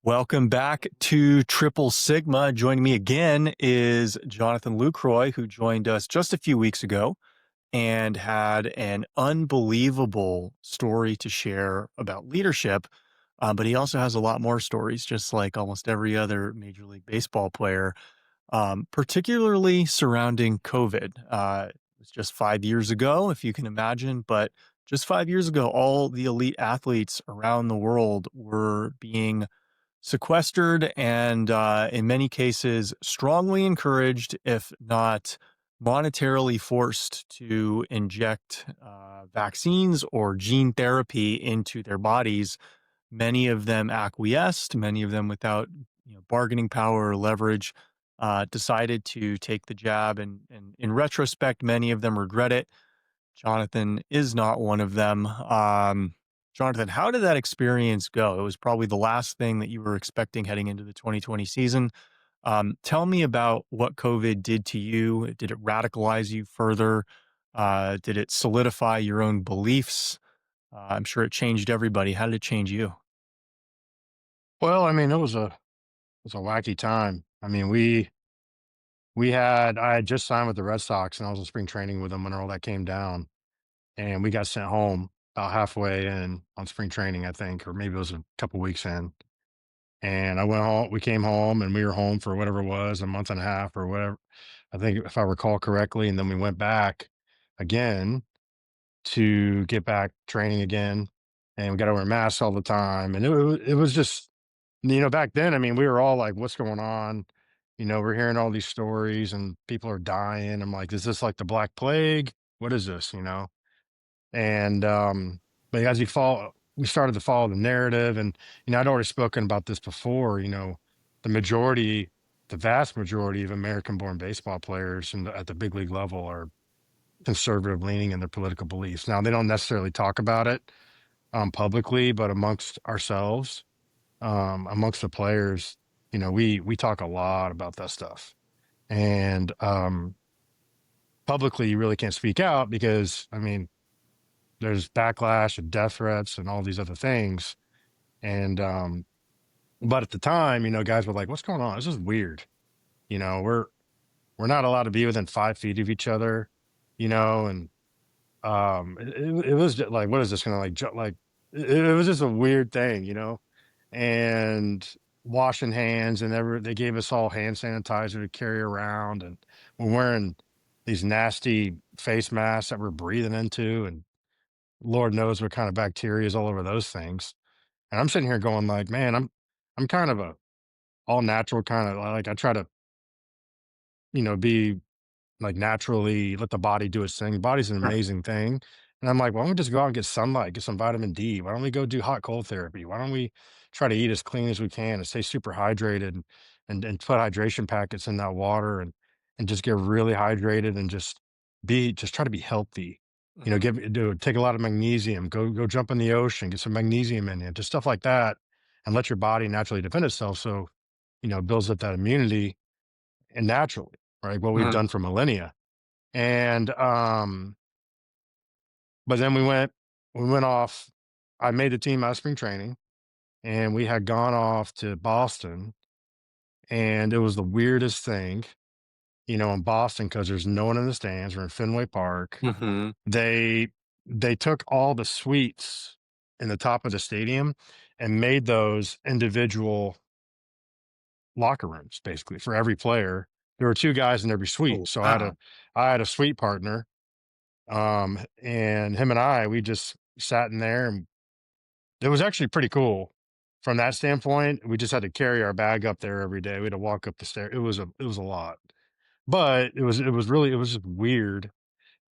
Welcome back to Triple Sigma. Joining me again is Jonathan Lucroy, who joined us just a few weeks ago and had an unbelievable story to share about leadership. But he also has a lot more stories, just like almost every other Major League Baseball player, particularly surrounding COVID. It was just 5 years ago, if you can imagine, but just 5 years ago, all the elite athletes around the world were being sequestered and, in many cases, strongly encouraged, if not monetarily forced, to inject vaccines or gene therapy into their bodies. Many of them acquiesced, many of them without bargaining power or leverage, decided to take the jab. And in retrospect, many of them regret it. Jonathan is not one of them. Jonathan, how did that experience go? It was probably the last thing that you were expecting heading into the 2020 season. Tell me about what COVID did to you. Did it radicalize you further? Did it solidify your own beliefs? I'm sure it changed everybody. How did it change you? Well, I mean, it was a wacky time. I mean, I had just signed with the Red Sox and I was in spring training with them when all that came down. And we got sent home about halfway in on spring training, I think, or maybe it was a couple weeks in. And I went home, we came home and we were home for whatever it was, a month and a half or whatever. I think if I recall correctly. And then we went back again to get back training again. And we got to wear masks all the time. And it was just, back then, I mean, we were all like, what's going on? We're hearing all these stories and people are dying. I'm like, is this like the Black Plague? What is this? And but as we started to follow the narrative, and I'd already spoken about this before. The majority, the vast majority of American-born baseball players at the big league level are conservative leaning in their political beliefs. Now they don't necessarily talk about it publicly, but amongst ourselves, amongst the players, we talk a lot about that stuff. And publicly, you really can't speak out because, I mean, there's backlash and death threats and all these other things. And, but at the time, guys were like, what's going on? This is weird. We're not allowed to be within 5 feet of each other, and it was just like, what is this going to it was just a weird thing. And washing hands and they gave us all hand sanitizer to carry around, and we're wearing these nasty face masks that we're breathing into, and Lord knows what kind of bacteria is all over those things. And I'm sitting here going like, man, I'm kind of a all natural kind of, like, I try to be like naturally let the body do its thing. The body's an Sure. amazing thing. And I'm like, why don't we just go out and get sunlight, get some vitamin D? Why don't we go do hot cold therapy? Why don't we try to eat as clean as we can and stay super hydrated, and put hydration packets in that water, and just get really hydrated and just try to be healthy. Mhm. Take a lot of magnesium, go jump in the ocean, get some magnesium in you, just stuff like that, and let your body naturally defend itself. So, it builds up that immunity and naturally, right? What we've Mhm. done for millennia. And but then we went off. I made the team out of spring training, and we had gone off to Boston, and it was the weirdest thing, in Boston, because there's no one in the stands. We're in Fenway Park. Mhm. They they took all the suites in the top of the stadium and made those individual locker rooms, basically, for every player. There were two guys in every suite. Oh, So wow. I had a suite partner. And him and we just sat in there, and it was actually pretty cool from that standpoint. We just had to carry our bag up there every day. We had to walk up the stair. It was a lot, but it was just weird.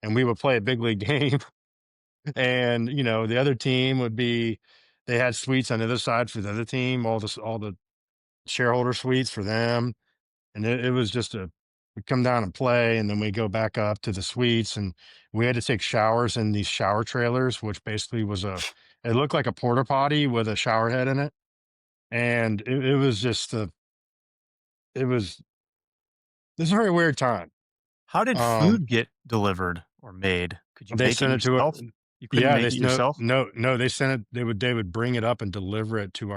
And we would play a big league game, and the other team they had suites on the other side for the other team, all the shareholder suites for them. And it was just we come down and play, and then we go back up to the suites, and we had to take showers in these shower trailers, which basically it looked like a porta potty with a shower head in it. And it was just it was a very weird time. How did Um, food get delivered or made? Could you they make it sent it to it. yourself? You couldn't Yeah, make it no, yourself? no, no, they sent it. They would bring it up and deliver it to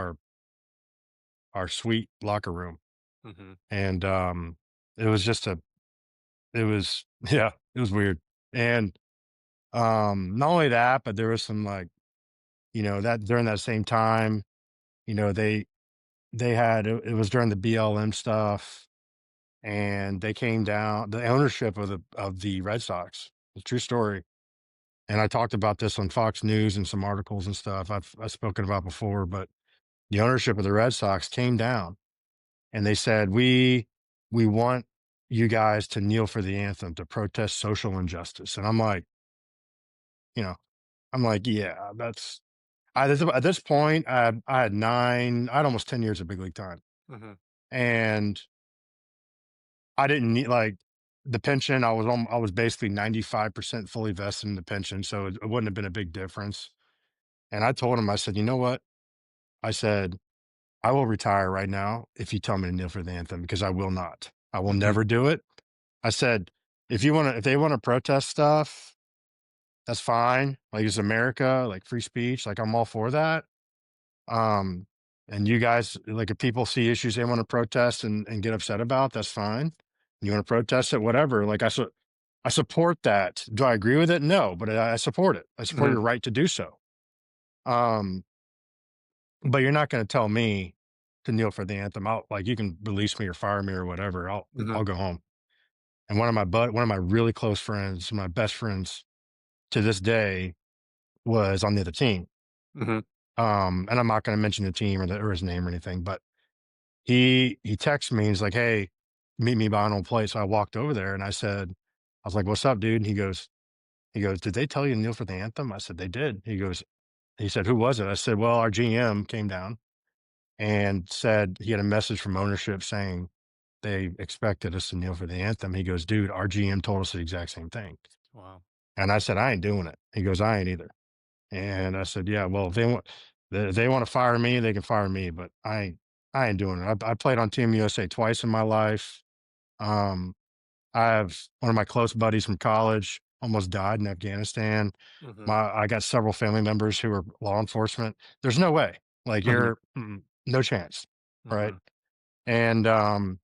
our suite locker room, Mhm. and it was just a it was yeah, it was weird. And not only that, but there was some like, that during that same time, they had it was during the BLM stuff, and they came down the ownership of the Red Sox. It's a true story. And I talked about this on Fox News and some articles and stuff I've spoken about before, but the ownership of the Red Sox came down and they said, we want you guys to kneel for the anthem to protest social injustice. And I'm like, you know, I'm like, yeah, that's at this point, I had almost 10 years of big league time. Mhm. And I didn't need like the pension. I was basically 95% fully vested in the pension. So it wouldn't have been a big difference. And I told him, I said, you know what? I said, I will retire right now if you tell me to kneel for the anthem because I will not. I will Mhm. never do it. I said, if they want to protest stuff, that's fine. Like it's America, like free speech, like I'm all for that. Um, and you guys, like if people see issues they want to protest and get upset about, that's fine. You want to protest it, whatever. I support that. Do I agree with it? No, but I support it. I support Mhm. your right to do so. Um, but you're not going to tell me to kneel for the anthem. Like you can release me or fire me or whatever. Mhm. I'll go home. And one of my really close friends, my best friends to this day, was on the other team. Mhm. And I'm not going to mention the team or his name or anything, but he texted me. He's like, "Hey, meet me by an old place." So I walked over there and I was like, "What's up, dude?" And he goes, "Did they tell you to kneel for the anthem?" I said, "They did." He said, "Who was it?" I said, "Well, our GM came down and said he had a message from ownership saying they expected us to kneel for the anthem." He goes, "Dude, our GM told us the exact same thing." Wow. And I said, "I ain't doing it." He goes, "I ain't either." And I said, "Yeah, well, if they want to fire me, they can fire me, but I ain't doing it." I played on Team USA twice in my life. Um, I have one of my close buddies from college almost died in Afghanistan. Mhm. I got several family members who are law enforcement. There's no way. Like Mhm. no chance. Right. Mhm. And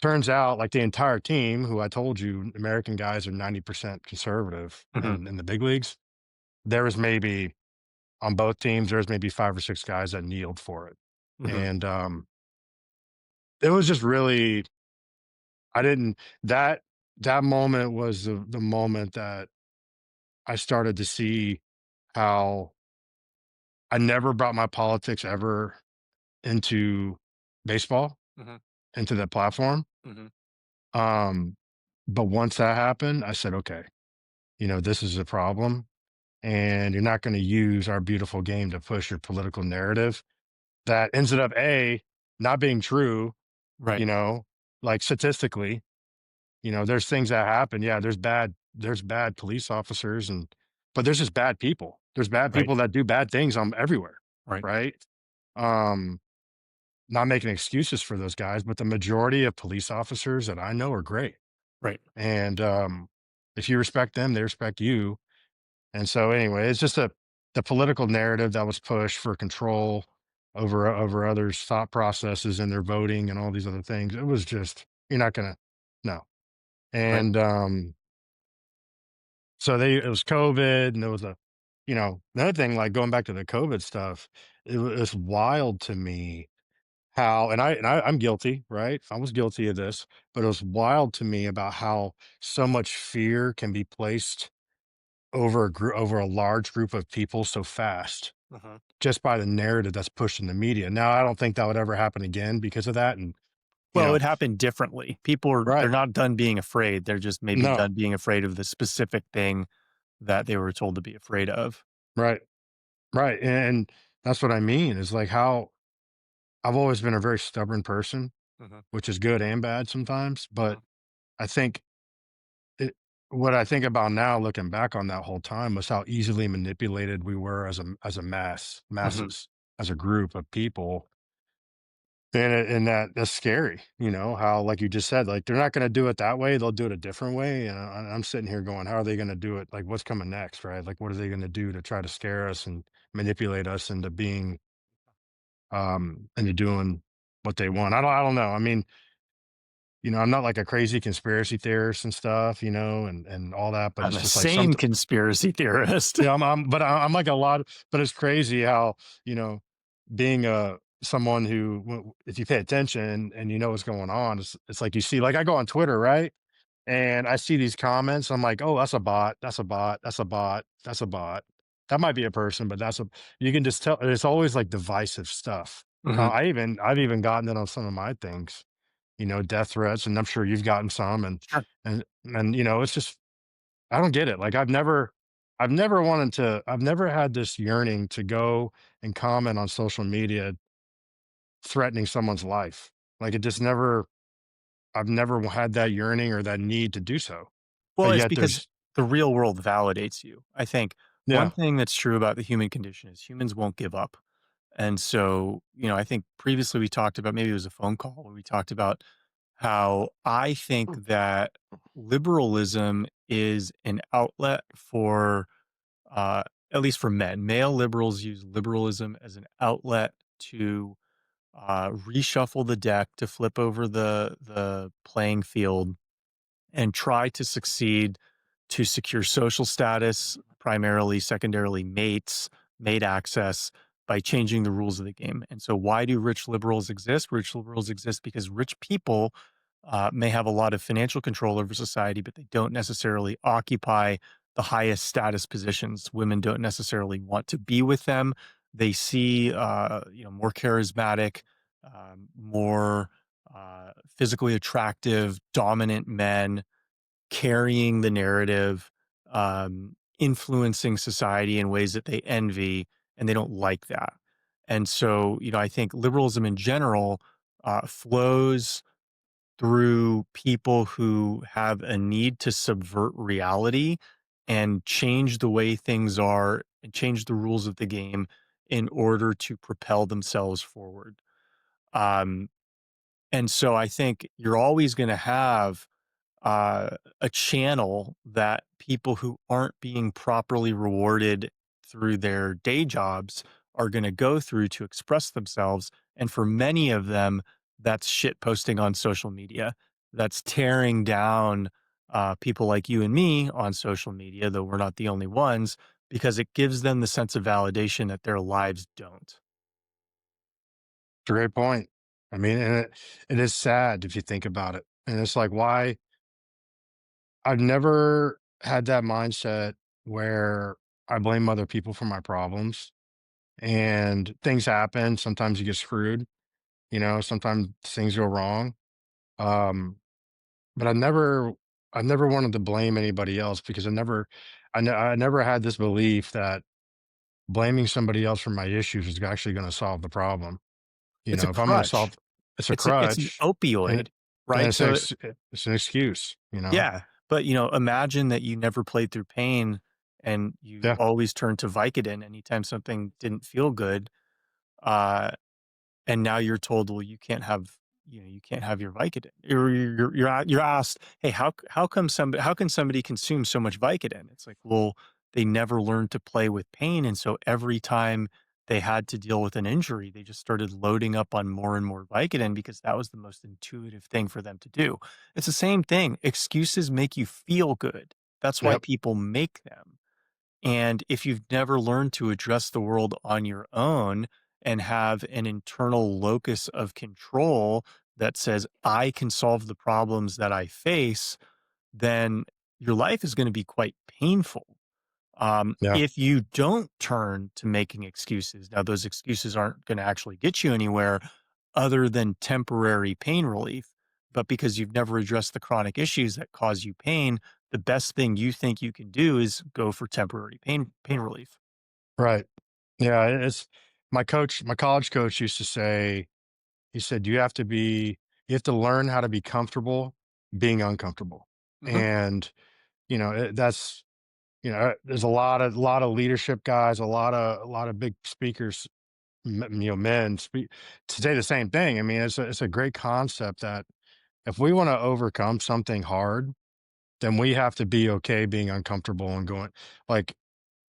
turns out like the entire team, who I told you, American guys are 90% conservative Mhm. in the big leagues. There was maybe on both teams, there was maybe 5 or 6 guys that kneeled for it. Mhm. And it was just really I didn't that that moment was the moment that I started to see how I never brought my politics ever into baseball, Mhm. into that platform. Mhm. Um, but once that happened, I said, okay, this is a problem. And you're not going to use our beautiful game to push your political narrative that ended up not being true, Right. you know, like statistically, there's things that happen. Yeah, there's bad police officers but there's just bad people. There's bad Right. people that do bad things everywhere, Right. right? Um, Not making excuses for those guys, but the majority of police officers that I know are great. Right. And if you respect them, they respect you. And so anyway, it's just the political narrative that was pushed for control over others' thought processes and their voting and all these other things. It was just you're not gonna no. Right. And so it was COVID and there was another thing, like going back to the COVID stuff, it's wild to me how, I'm guilty, right? I was guilty of this, but it was wild to me about how so much fear can be placed over a large group of people so fast Mhm. just by the narrative that's pushed in the media. Now, I don't think that would ever happen again because of that. And, you Well, know, it happened differently. They're right. not done being afraid. They're just maybe No, done being afraid of the specific thing that they were told to be afraid of. right. Right. And that's what I mean is like how I've always been a very stubborn person, Mhm. which is good and bad sometimes. But Mhm. I think it, what I think about now, looking back on that whole time, was how easily manipulated we were as a Mhm. masses, as a group of people. And that's scary, how, like you just said, like they're not going to do it that way. They'll do it a different way. And I'm sitting here going, how are they going to do it? Like, what's coming next? Right. Like, what are they going to do to try to scare us and manipulate us into into doing what they want. I don't know. I mean, I'm not like a crazy conspiracy theorist and stuff, and all that, but I'm it's a just like sane something. conspiracy theorist. Yeah, I'm like a lot, but it's crazy how, you know, being someone who, if you pay attention and you know what's going on, it's like you see, like I go on Twitter, right? And I see these comments. I'm like, oh, that's a bot. That's a bot. That's a bot. That's a bot. That might be a person, but you can just tell it's always like divisive stuff. Mhm. I've even gotten it on some of my things, death threats, and I'm sure you've gotten some, Sure. and it's just I don't get it. Like I've never had this yearning to go and comment on social media threatening someone's life. Like it just never I've never had that yearning or that need to do so. Well, But it's yet because there's the real world validates you. I think one yeah, thing that's true about the human condition is humans won't give up. And so, I think previously we talked about, maybe it was a phone call where we talked about how I think that liberalism is an outlet for, uh, at least for men. Male liberals use liberalism as an outlet to reshuffle the deck, to flip over the playing field, and try to succeed, to secure social status, primarily, secondarily, mate access, by changing the rules of the game. And so, why do rich liberals exist? Rich liberals exist because rich people may have a lot of financial control over society, but they don't necessarily occupy the highest status positions. Women don't necessarily want to be with them. They see, more charismatic, more physically attractive, dominant men carrying the narrative, influencing society in ways that they envy, and they don't like that. And so, I think liberalism in general flows through people who have a need to subvert reality and change the way things are and change the rules of the game in order to propel themselves forward. Um, and so I think you're always going to have a channel that people who aren't being properly rewarded through their day jobs are going to go through to express themselves. And for many of them, that's shit posting on social media. That's tearing down people like you and me on social media, though we're not the only ones, because it gives them the sense of validation that their lives don't. it's a great point. I mean, and it is sad if you think about it. And it's like why I've never had that mindset where I blame other people for my problems and things happen. Sometimes you get screwed, sometimes things go wrong. Um, but I never wanted to blame anybody else because I never had this belief that blaming somebody else for my issues is actually going to solve the problem. It's a If I'm going to crutch. solve, it's a It's an crutch, and opioid, and right? So it's an excuse. yeah, but, imagine that you never played through pain and you Yeah, always turned to Vicodin anytime something didn't feel good, uh, and now you're told, "Well, you can't have your Vicodin." You're asked, "Hey, how can somebody consume so much Vicodin?" It's like, well, they never learned to play with pain, and so every time they had to deal with an injury, they just started loading up on more and more Vicodin because that was the most intuitive thing for them to do. It's the same thing. Excuses make you feel good. That's why yep, people make them. And if you've never learned to address the world on your own and have an internal locus of control that says, I can solve the problems that I face, then your life is going to be quite painful. yeah, If you don't turn to making excuses, now those excuses aren't going to actually get you anywhere other than temporary pain relief. But because you've never addressed the chronic issues that cause you pain, the best thing you think you can do is go for temporary pain relief. right. Yeah, it's my college coach used to say, he said, you have to learn how to be comfortable being uncomfortable. Mhm. And, that's, there's a lot of leadership guys, a lot of big speakers, men speak to say the same thing. I mean, it's a great concept that if we want to overcome something hard, then we have to be okay being uncomfortable and going like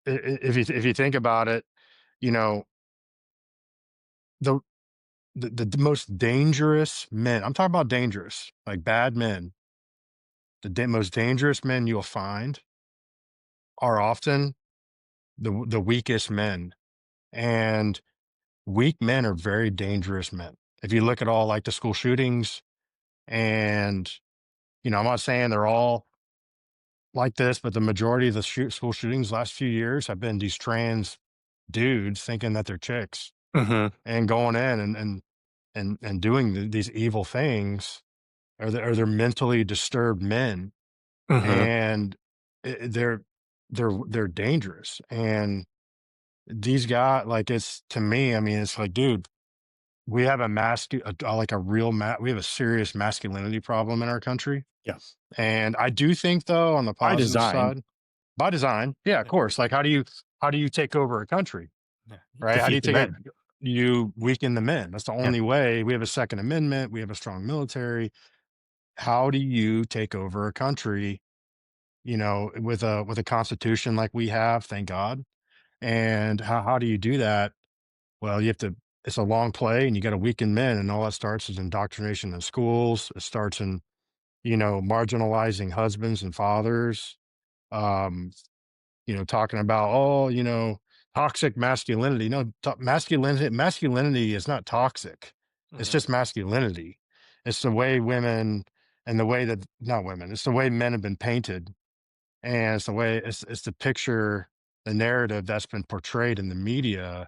if you think about it, you know, the the most dangerous men, I'm talking about dangerous, like bad men, most dangerous men you'll find are often the weakest men. And weak men are very dangerous men. If you look at all like the school shootings, and I'm not saying they're all like this, but the majority of the school shootings last few years have been these trans dudes thinking that they're chicks Mhm. and going in and doing these evil things, or they're mentally disturbed men, Mhm. and they're dangerous. And these guys, like, it's to me, I mean, it's like, dude, we have like a real we have a serious masculinity problem in our country. Yeah. And I do think, though, on the By positive design. side, by design, yeah, of Yeah. course. Like, how do you take over a country, Yeah. You right? How do you defeat the take it? men. You weaken the men. That's the Yeah. only way. We have a Second Amendment. We have a strong military. How do you take over a country? With a constitution like we have, thank God. And how do you do that? Well, you have to. It's a long play, and you got to weaken men, and all that starts is indoctrination in schools. It starts in marginalizing husbands and fathers. Um, talking about, oh, toxic masculinity. No, masculinity is not toxic. It's Mhm. just masculinity. It's the way women, and the way that not women. It's the way men have been painted, and it's the way it's the picture, the narrative that's been portrayed in the media.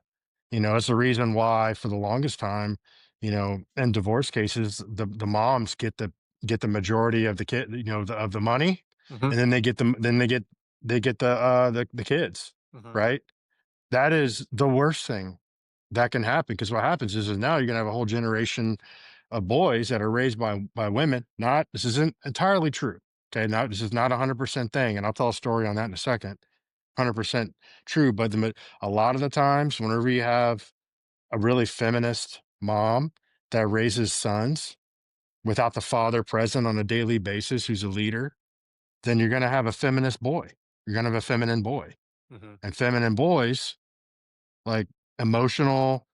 It's the reason why for the longest time, in divorce cases, the moms get the majority of the kid, of the money, Mhm. and then they get the kids, Mhm. right? That is the worst thing that can happen, because what happens is now you're gonna have a whole generation of boys that are raised by women. Not This isn't entirely true. Okay, now this is not 100% thing, and I'll tell a story on that in a second. 100% true, but a lot of the times, whenever you have a really feminist mom that raises sons without the father present on a daily basis, who's a leader, then you're going to have a feminist boy. You're going to have a feminine boy, Mhm. and feminine boys, like emotional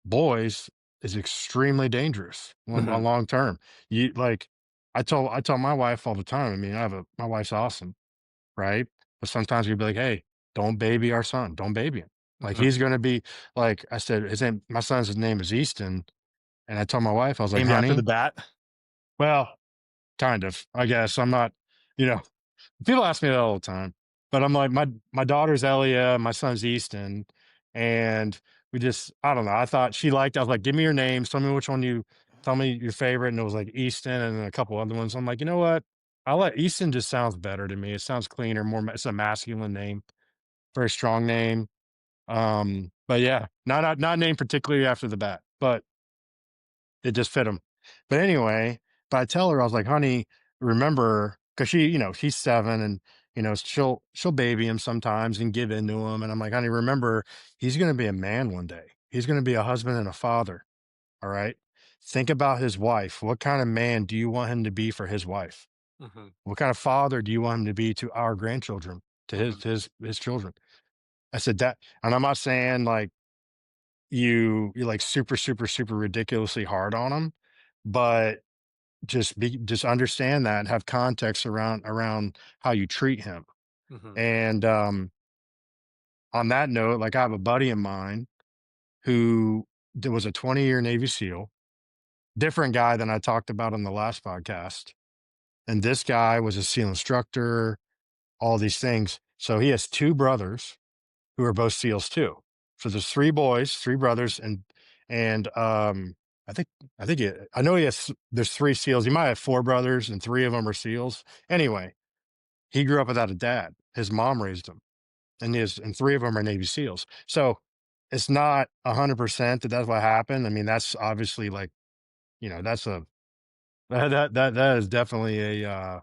boys, is extremely dangerous on Mhm. long term. You like, I tell my wife all the time. I mean, my wife's awesome, right? But sometimes you'd be like, hey, don't baby our son. Don't baby him. Like, Mhm. he's going to be, like I said, my son's name is Easton. And I told my wife, I was like, Named after the honey, bat. well, kind of, I guess. I'm not, you know, people ask me that all the time, but I'm like, my daughter's Elia, my son's Easton. And I don't know. I thought she liked, I was like, give me your names. Tell me your favorite. And it was like Easton and then a couple other ones. I'm like, you know what? Easton just sounds better to me. It sounds cleaner, it's a masculine name, very strong name. But yeah, not named particularly after the bat, but it just fit him. But anyway, but I tell her, I was like, honey, remember, because she's 7, and she'll baby him sometimes and give into him. And I'm like, honey, remember, he's gonna be a man one day. He's gonna be a husband and a father. All right. Think about his wife. What kind of man do you want him to be for his wife? Mhm. What kind of father do you want him to be to our grandchildren, to his Mhm. to his children? I said that, and I'm not saying like you're like super, super, super ridiculously hard on him, but just understand that and have context around how you treat him. Mhm. And on that note, like, I have a buddy of mine who was a 20-year Navy SEAL, different guy than I talked about on the last podcast. And this guy was a SEAL instructor, all these things. So he has 2 brothers who are both SEALs too. So there's 3 boys, 3 brothers, and I think I know there's 3 SEALs. He might have 4 brothers, and 3 of them are SEAls. Anyway, he grew up without a dad. His mom raised him, and 3 of them are Navy SEALs. So it's not 100% that that's what happened. I mean, that's obviously, like, that's a that is definitely an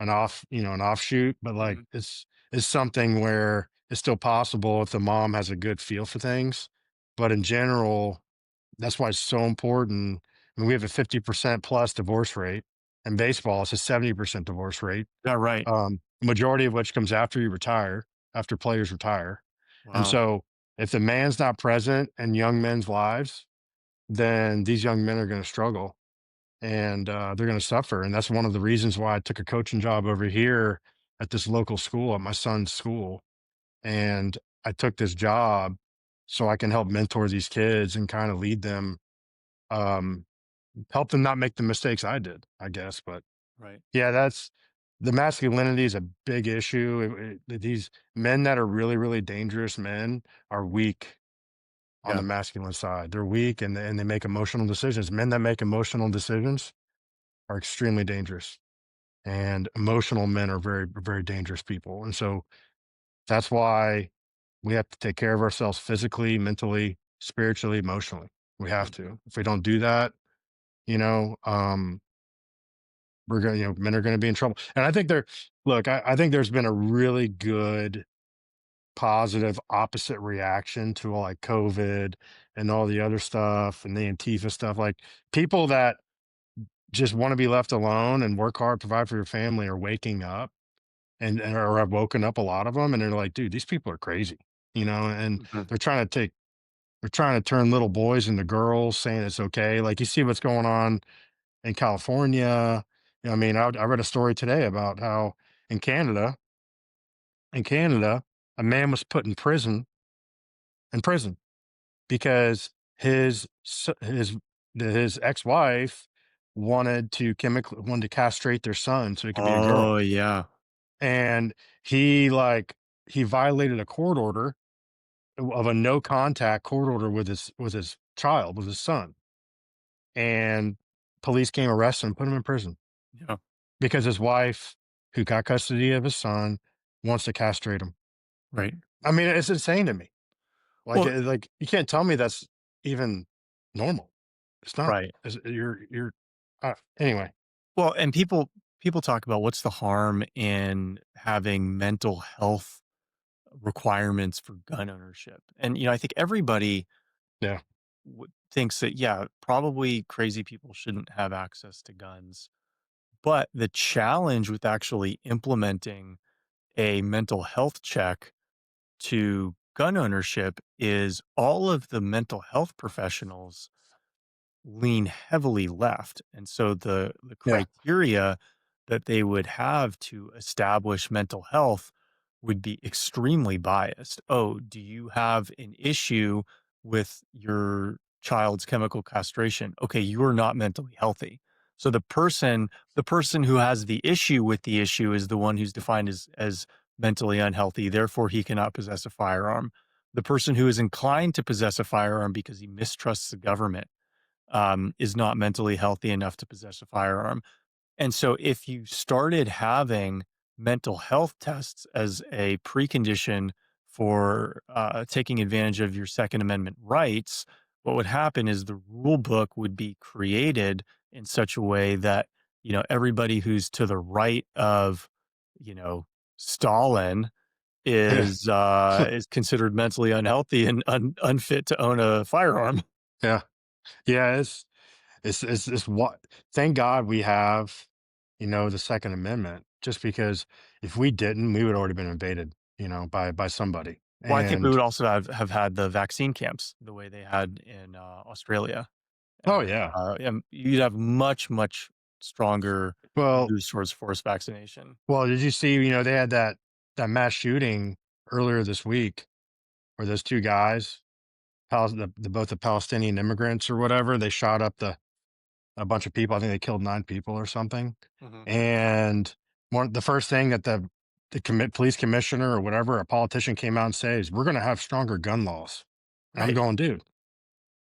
offshoot, but, like, Mhm. it's something where it's still possible if the mom has a good feel for things. But in general, that's why it's so important. I mean, we have a 50% plus divorce rate. In baseball, it's a 70% divorce rate. Yeah, right. Majority of which comes after players retire. And Wow. so if the man's not present in young men's lives, then these young men are going to struggle and they're going to suffer. And that's one of the reasons why I took a coaching job over here at this local school, at my son's school. And I took this job so I can help mentor these kids and kind of lead them, um, help them not make the mistakes I did, I guess. But Right. yeah, that's the masculinity is a big issue. These men that are really, really dangerous men are weak on the Yeah. masculine side. They're weak and they make emotional decisions. Men that make emotional decisions are extremely dangerous. And emotional men are very, very dangerous people. And so that's why we have to take care of ourselves physically, mentally, spiritually, emotionally. We have Mhm. to. If we don't do that, you know, we're going to, men are going to be in trouble. And I think look, I think there's been a really good positive opposite reaction to like COVID and all the other stuff and the Antifa stuff. Like people that just want to be left alone and work hard, provide for your family are waking up and or I've woken up a lot of them and they're like, dude, these people are crazy, and Mhm. they're trying to take, they're trying to turn little boys into girls, saying it's okay. Like you see what's going on in California. I mean, I read a story today about how in Canada, in Canada, a man was put in prison because his his ex-wife wanted to castrate their son so he could be a Oh, girl. yeah. And he like he violated a court order of a no contact court order with his child, with his son. And police came arrest him, put him in prison Yeah. because his wife, who got custody of his son, wants to castrate him. Right. I mean, it's insane to me. Well, Like you can't tell me that's even normal. It's not. right. You're anyway. Well, and people talk about what's the harm in having mental health requirements for gun ownership. And I think everybody Yeah. thinks that yeah, probably crazy people shouldn't have access to guns. But the challenge with actually implementing a mental health check to gun ownership is all of the mental health professionals lean heavily left. And so the Yeah. criteria that they would have to establish mental health would be extremely biased. Oh, do you have an issue with your child's chemical castration? Okay, you are not mentally healthy. So the person who has the issue with the issue is the one who's defined as mentally unhealthy, therefore he cannot possess a firearm. The person who is inclined to possess a firearm because he mistrusts the government is not mentally healthy enough to possess a firearm. And so, if you started having mental health tests as a precondition for taking advantage of your Second Amendment rights, what would happen is the rule book would be created in such a way that everybody who's to the right of you know Stalin is considered mentally unhealthy and unfit to own a firearm. Yeah. Yeah. It's what, thank God we have, the Second Amendment, just because if we didn't, we would already been invaded, by somebody. Well, I think we And would also have had the vaccine camps the way they had in, Australia, oh and, yeah. you'd have much, much stronger Well, moves towards forced vaccination. did you see, they had that mass shooting earlier this week where those two guys, both the Palestinian immigrants or whatever, they shot up a bunch of people. I think they killed 9 people or something. Mhm. And the first thing that the police commissioner or whatever, a politician came out and says, we're going to have stronger gun laws. And I'm Right, going, dude,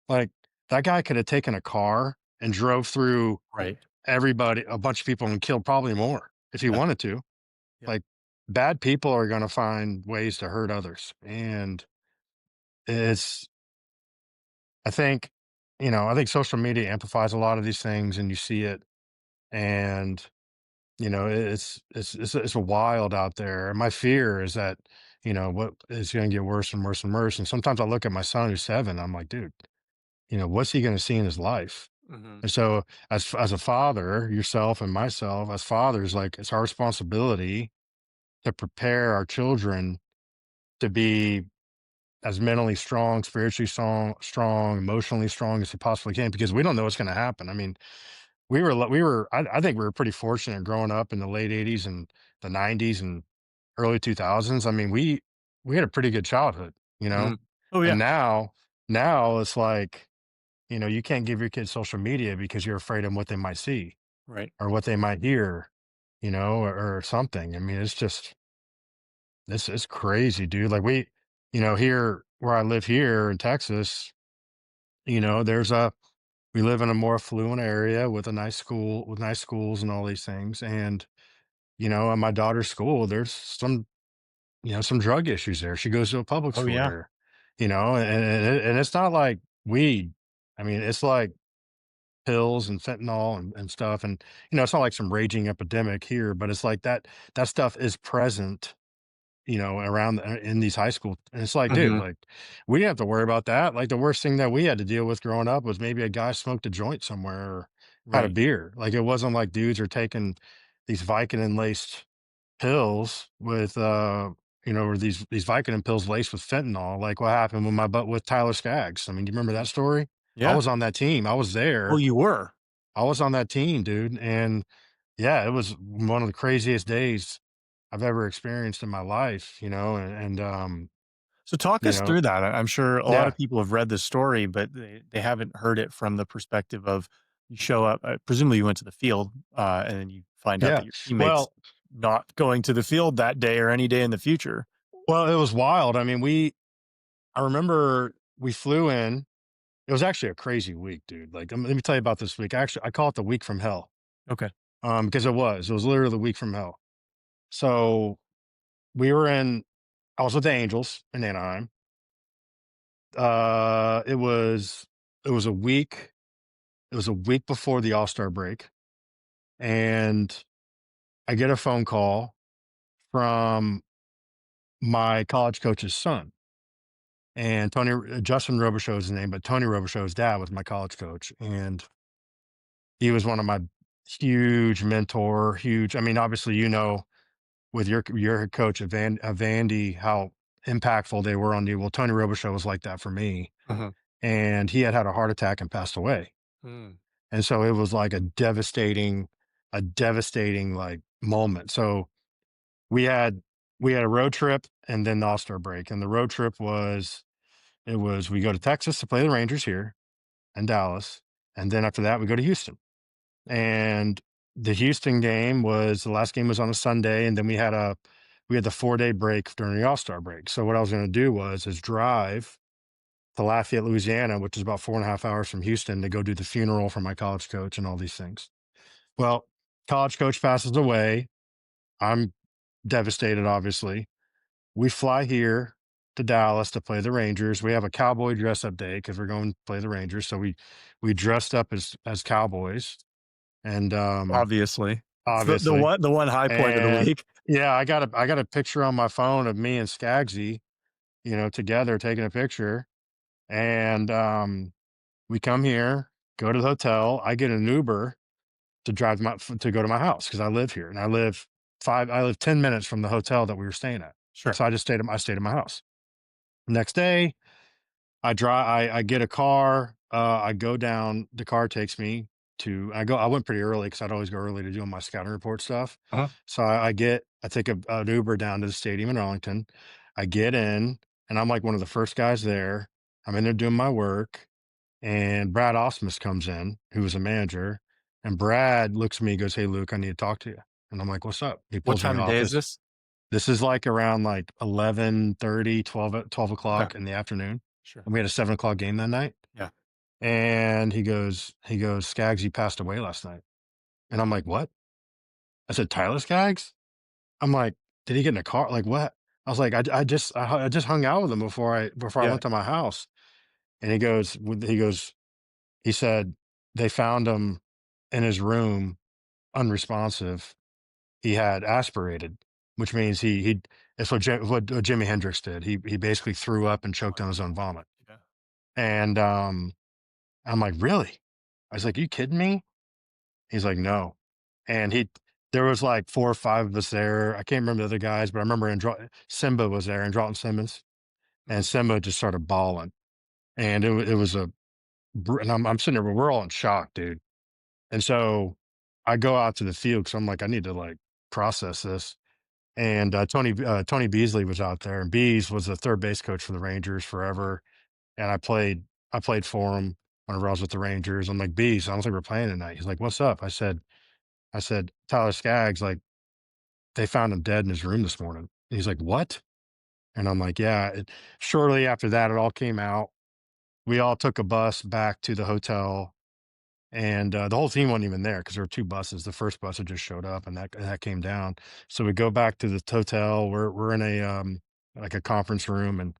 like that guy could have taken a car and drove through right. everybody, a bunch of people, and killed probably more if he Yeah, wanted to. yeah. Like bad people are going to find ways to hurt others. And it's, I think, I think social media amplifies a lot of these things and you see it. And it's wild out there. And my fear is that, what is going to get worse and worse and worse. And sometimes I look at my son who's 7. I'm like, dude, what's he going to see in his life? Mhm. And so, as a father, yourself and myself, as fathers, like it's our responsibility to prepare our children to be as mentally strong, spiritually strong, emotionally strong as he possibly can because we don't know what's going to happen. I mean, I think we were pretty fortunate growing up in the late '80s and the '90s and early 2000s. I mean, we had a pretty good childhood, you know, Mhm. Oh, and yeah. now it's like, you can't give your kids social media because you're afraid of what they might see Right. or what they might hear, or something. I mean, it's just this is crazy, dude. Like here where I live here in Texas, there's we live in a more affluent area with a nice school, with nice schools and all these things. And, at my daughter's school, there's some drug issues there. She goes to a public Oh, school yeah. here, and it's not like weed. I mean, it's like pills and fentanyl and stuff. And, it's not like some raging epidemic here, but it's like that stuff is present, around in these high school. And it's like, dude, Mhm. like we didn't have to worry about that. Like the worst thing that we had to deal with growing up was maybe a guy smoked a joint somewhere or had a Right. beer. Like it wasn't like dudes are taking these Vicodin laced pills with or these Vicodin pills laced with fentanyl, like what happened with my butt with Tyler Skaggs. I mean, do you remember that story? I Yeah. was on that team. I was Oh, there. you were? I was on that team, dude. And yeah, it was one of the craziest days I've ever experienced in my life, So talk you us know, through that. I'm sure a lot yeah, of people have read this story, but they haven't heard it from the perspective of you show up, presumably you went to the field, and then you find out yeah. that your teammate's Well, not going to the field that day or any day in the future. it was wild. I mean, I remember we flew in. It was actually a crazy week, dude. Like, let me tell you about this week. Actually, I call it the week from hell. Okay. Because it was literally the week from hell. So we were in, I was with the Angels in Anaheim. Uh, it was, it was a week, it was a week before the All-Star break. And I get a phone call from my college coach's son. And Justin Robichaux is his name, but Tony Robichaux's dad was my college coach. And he was one of my huge mentor, huge. I mean, obviously, with your head coach of Vandy, how impactful they were on you. Well, Tony Robichaux was like that for me. Mhm. And he had a heart attack and passed away. Mm. And so it was like a devastating like moment. So we had we had a road trip and then the All-Star break. And the road trip was we go to Texas to play the Rangers here in Dallas. And then after that we go to Houston. And the Houston game was the last game was on a Sunday, and then we had the 4-day break during the All-Star break. So what I was going to do is drive to Lafayette, Louisiana, which is about 4.5 hours from Houston, to go do the funeral for my college coach and all these things. Well, college coach passes away. I'm devastated, obviously. We fly here to Dallas to play the Rangers. We have a cowboy dress up day because we're going to play the Rangers. So we dressed up as cowboys and Obviously. It's the obviously. one high point of the And week. yeah, I got a picture on my phone of me and Skaggsy, together taking a picture. And we come here, go to the hotel. I get an Uber to go to my house because I live here and I live 10 minutes from the hotel that we were staying at. Sure. So I stayed at my house. Next day, I get a car, I go down, the car takes me I went pretty early because 'cause I'd always go early to do my scouting report stuff. Uh-huh. So I take an Uber down to the stadium in Arlington. I get in, and I'm like one of the first guys there. I'm in there doing my work, and Brad Osmus comes in, who was a manager, and Brad looks at me, and goes, "Hey, Luke, I need to talk to you." And I'm like, "What's up?" He What pulls me in time the of day is office. this? This is like around like 11:30, 12 Okay. o'clock in the afternoon. Sure. And we had a 7 o'clock game that night. Yeah. And he goes, Skaggs, he passed away last night. And I'm like, what? I said, Tyler Skaggs? I'm like, did he get in a car? Like what? I was like, I just hung out with him before I Yeah. went to my house. And he said they found him in his room unresponsive. He had aspirated, which means it's what Jimi Hendrix did. He basically threw up and choked on his own vomit. Yeah. And I'm like, really? I was like, you kidding me? He's like, no. And there was like 4 or 5 of us there. I can't remember the other guys, but I remember Simba was there, Andrelton Simmons. and Mhm. Simba just started bawling, and it was and I'm sitting there, we're all in shock, dude. And so I go out to the field because I'm like, I need to like process this. And Tony Beasley was out there, and Bees was the third base coach for the Rangers forever. And I played for him whenever I was with the Rangers. I'm like, Bees, I don't think we're playing tonight. He's like, what's up? I said, Tyler Skaggs, like they found him dead in his room this morning. And he's like, what? And I'm like, yeah. Shortly after that, it all came out. We all took a bus back to the hotel, and the whole team wasn't even there because there were two buses. The first bus had just showed up, and that came down. So we go back to the hotel. We're in a like a conference room, and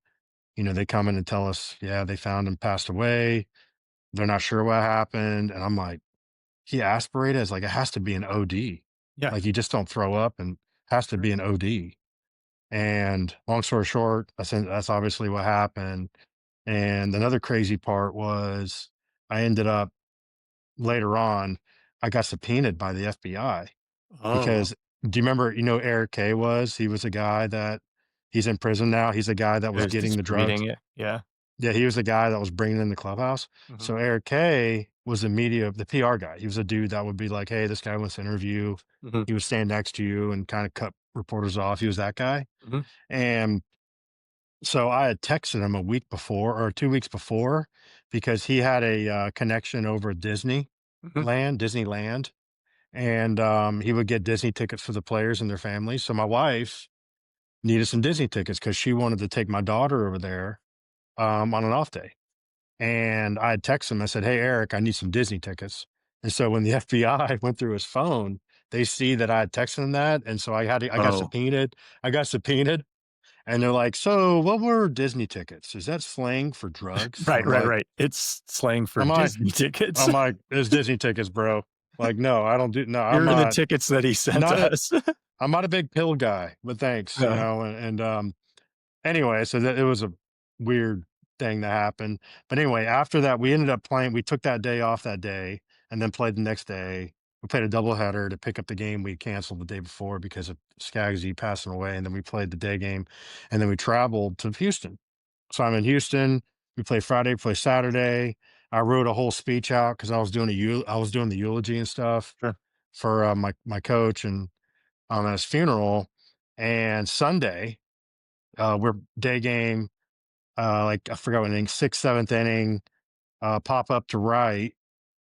they come in and tell us, yeah, they found him passed away. They're not sure what happened, and I'm like, he aspirated. It's like it has to be an OD. Yeah. Like you just don't throw up, and has to Sure. be an OD. And long story short, I said that's obviously what happened. And another crazy part was I ended up later on, I got subpoenaed by the FBI Oh, wow. because do you remember, Eric K was? He was a guy that he's in prison now. He's a guy that It was was getting the drugs. distributing it. Yeah. Yeah, he was the guy that was bringing in the clubhouse. Mhm. So Eric K was the PR guy. He was a dude that would be like, hey, this guy wants to interview. Mhm. He would stand next to you and kind of cut reporters off. He was that guy. Mhm. And so I had texted him a week before or 2 weeks before because he had a connection over at Mhm. Disneyland, and he would get Disney tickets for the players and their families. So my wife needed some Disney tickets because she wanted to take my daughter over there on an off day. And I had texted him. I said, "Hey Eric, I need some Disney tickets." And so when the FBI went through his phone, they see that I had texted him that, and so I got Oh. subpoenaed. I got subpoenaed, and they're like, "So what were Disney tickets? Is that slang for drugs?" And Right, right, right. It's slang for I'm like, Disney tickets. I'm like, it's Disney tickets, bro. Like, no, I don't do. No, I'm Here are the not. tickets that he sent Not a us. I'm not a big pill guy, but thanks, Yeah. anyway, so that it was a weird thing that happened. But anyway, after that, we ended up playing. We took that day off that day and then played the next day. We played a doubleheader to pick up the game we canceled the day before because of Skaggsy passing away. And then we played the day game, and then we traveled to Houston. So I'm in Houston. We play Friday, play Saturday. I wrote a whole speech out because I was doing the eulogy and stuff Sure. for my coach and at his funeral. And Sunday, we're day game, like I forgot what inning, sixth, seventh inning, pop up to right,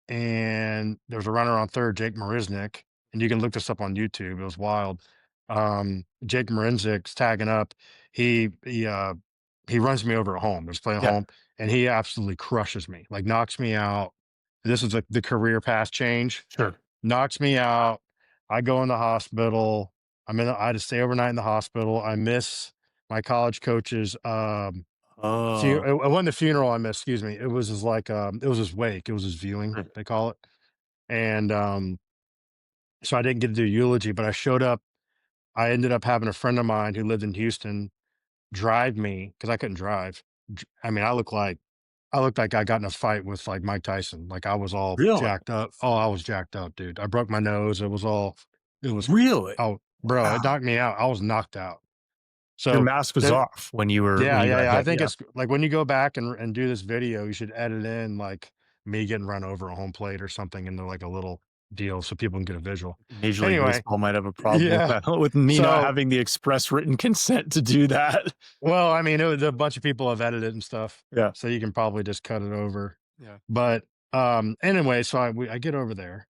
and there was a runner on third, Jake Marisnik, and you can look this up on YouTube. It was wild. Jake Marisnik's tagging up. He he uh he runs me over at home. There's playing Yeah. home, and he absolutely crushes me, like knocks me out. This is the career path change. Sure. Knocks me out. I go in the hospital. I had to stay overnight in the hospital. I miss my college coach's Oh. it wasn't the funeral I missed, excuse me. It was his like it was his wake. It was his viewing, Right. they call it. And so I didn't get to do eulogy, but I showed up. I ended up having a friend of mine who lived in Houston drive me because I couldn't drive. I mean, I looked like I got in a fight with like Mike Tyson. Like I was all Really? jacked up. Oh, I was jacked up, dude. I broke my nose. It was, Really? oh, bro, it Wow. knocked me out. I was knocked out. Your So mask was that, off when you were yeah, yeah, had yeah. I that, think yeah. it's like when you go back and do this video, you should edit in like me getting run over a home plate or something into like a little deal so people can get a visual. Major League Anyway, Baseball might have a problem with yeah. that, with me not So, having the express written consent to do that. well, I mean, it was a bunch of people have edited and stuff, Yeah. so you can probably just cut it over. Yeah. But anyway, so I get over there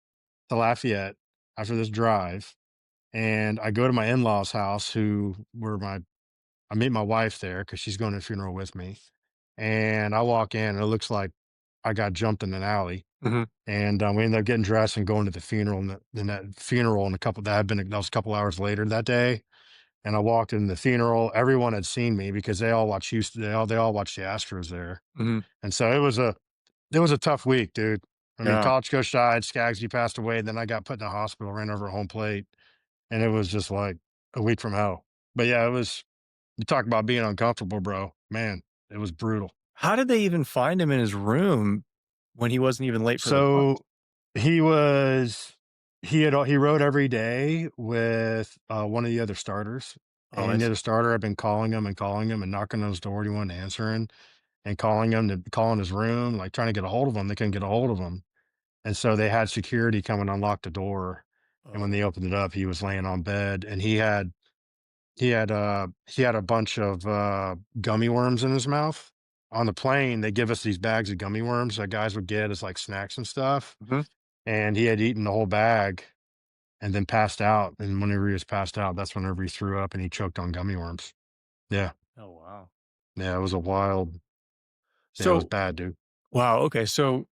to Lafayette after this drive, and I go to my in-laws' house, I meet my wife there because she's going to the funeral with me, and I walk in, and it looks like I got jumped in an alley, Mhm. and we ended up getting dressed and going to the funeral, and then that funeral and that was a couple hours later that day, and I walked in the funeral. Everyone had seen me because they all watch Houston. They all watched the Astros there, Mhm. and so it was a tough week, dude. I mean, Yeah. college coach died, Skaggs, he passed away. Then I got put in the hospital, ran over a home plate, and it was just like a week from hell. But yeah, you talk about being uncomfortable, bro. Man, it was brutal. How did they even find him in his room when he wasn't even late for the bus? So he was, he rode every day with one of the other starters. Oh, I And see. yet a starter, I've been calling him and knocking on his door. He wasn't answering and calling him to call in his room, like trying to get a hold of him. They couldn't get a hold of him. And so they had security come and unlock the door. And when Oh, they opened it up, he was laying on bed and he had a bunch of gummy worms in his mouth. On the plane, they give us these bags of gummy worms that guys would get as like snacks and stuff. mhm. And he had eaten the whole bag and then passed out. And whenever he was passed out, that's whenever he threw up and he choked on gummy worms. Yeah. Oh, wow. Yeah. It was a wild, yeah, it was So, bad, dude. wow. Okay. So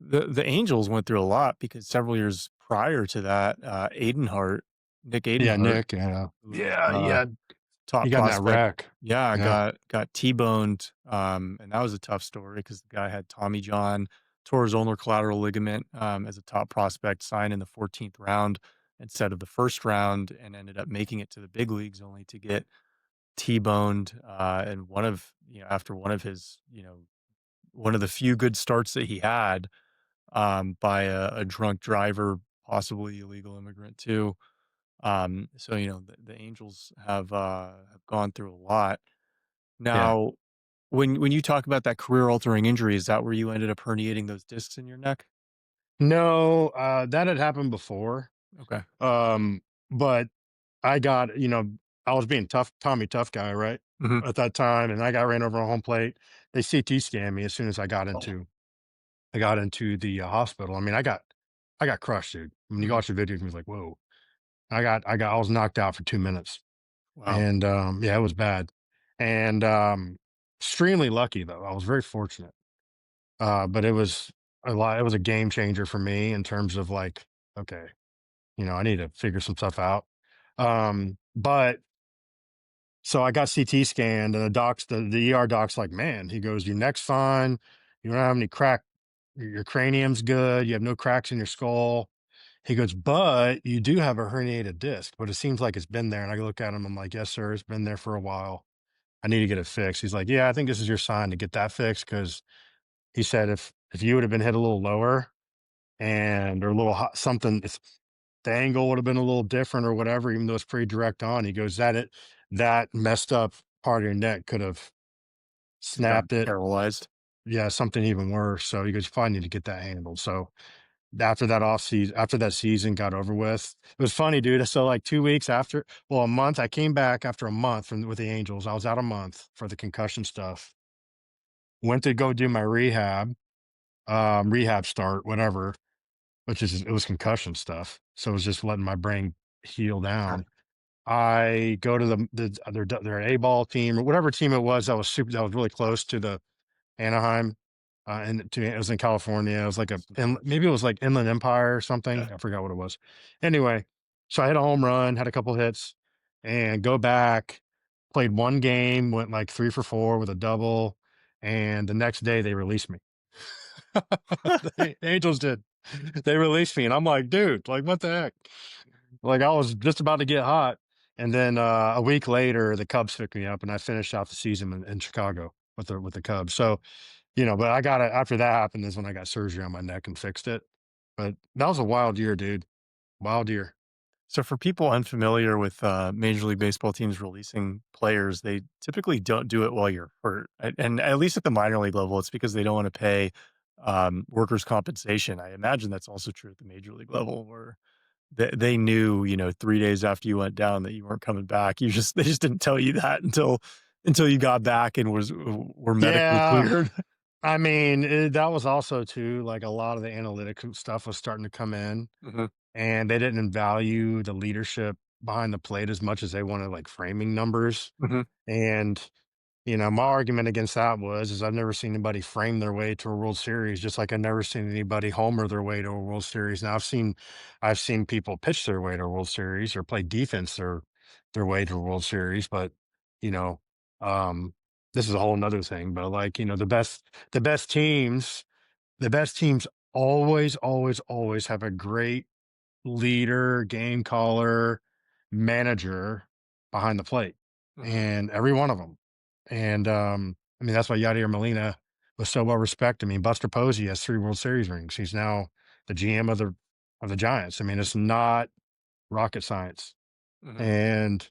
the Angels went through a lot because several years prior to that, Nick Yeah. Aidenhart, Nick. Yeah. who was Yeah. Yeah. He top got in that prospect, wreck. yeah, Yeah. got T-boned, and that was a tough story because the guy had Tommy John, tore his ulnar collateral ligament, as a top prospect, signed in the 14th round instead of the first round, and ended up making it to the big leagues only to get T-boned, and after one of his, one of the few good starts that he had, by a drunk driver, possibly illegal immigrant too. So, the Angels have gone through a lot. Yeah. Now, when you talk about that career-altering injury, is that where you ended up herniating those discs in your neck? No, that had happened before. Okay. Um, but I got, I was being tough, Tommy tough guy, right? Mhm. At that time, and I got ran over on home plate. They CT scanned me as soon as Oh. I got into the hospital. I mean, I got crushed, dude. When you Mhm. watch the video, it was like, whoa. I was knocked out for 2 minutes, Wow. and yeah, it was bad. And extremely lucky though. I was very fortunate. But it was a lot. It was a game changer for me in terms of like, okay, I need to figure some stuff out. But so I got CT scanned, and the ER doc's like, man, he goes, your neck's fine. You don't have any crack. Your cranium's good. You have no cracks in your skull. He goes, but you do have a herniated disc, but it seems like it's been there. And I look at him, I'm like, yes, sir, it's been there for a while. I need to get it fixed. He's like, yeah, I think this is your sign to get that fixed. Cause he said, if you would have been hit a little lower or a little hot, something, if the angle would have been a little different or whatever, even though it's pretty direct on, he goes, that messed up part of your neck could have Could've gotten snapped it. paralyzed. Yeah, something even worse. So he goes, you probably need to get that handled. So after that season got over with, it was funny, dude. So like 2 weeks after, well, a month, I came back after a month with the Angels. I was out a month for the concussion stuff. Went to go do my rehab start, whatever, it was concussion stuff. So it was just letting my brain heal Okay. down. I go to their A ball team or whatever team it was that was really close to the Anaheim, it was in California. It was like Western Force. maybe it was like Inland Empire or Yeah. something. I forgot what it was. Anyway, so I hit a home run, had a couple hits, and go back, played one game, went like 3 for 4 with a double, and the next day they released me. The Angels did. They released me, and I'm like, dude, like what the heck? Like I was just about to get hot, and then a week later, the Cubs picked me up, and I finished out the season in Chicago with the Cubs. So but I got it after that happened is when I got surgery on my neck and fixed it. But that was a wild year, dude. Wild year. So for people unfamiliar with, Major League Baseball teams releasing players, they typically don't do it while you're hurt, and at least at the minor league level, it's because they don't wanna pay, workers' compensation. I imagine that's also true at the major league level where they knew, 3 days after you went down that you weren't coming back. They just didn't tell you that until you got back and were medically Yeah. cleared. I mean, that was also too, like a lot of the analytics and stuff was starting to come in Mhm, and they didn't value the leadership behind the plate as much as they wanted like framing numbers. mhm, And my argument against that is I've never seen anybody frame their way to a World Series, just like I've never seen anybody homer their way to a World Series. Now I've seen people pitch their way to a World Series or play defense their way to a World Series, but you know, um, this is a whole nother thing. But like, the best teams, the best teams always, always, always have a great leader, game caller, manager behind the plate, mhm, and every one of them. And I mean, that's why Yadier Molina was so well respected. I mean, Buster Posey has 3 World Series rings. He's now the GM of the Giants. I mean, it's not rocket science. mhm. And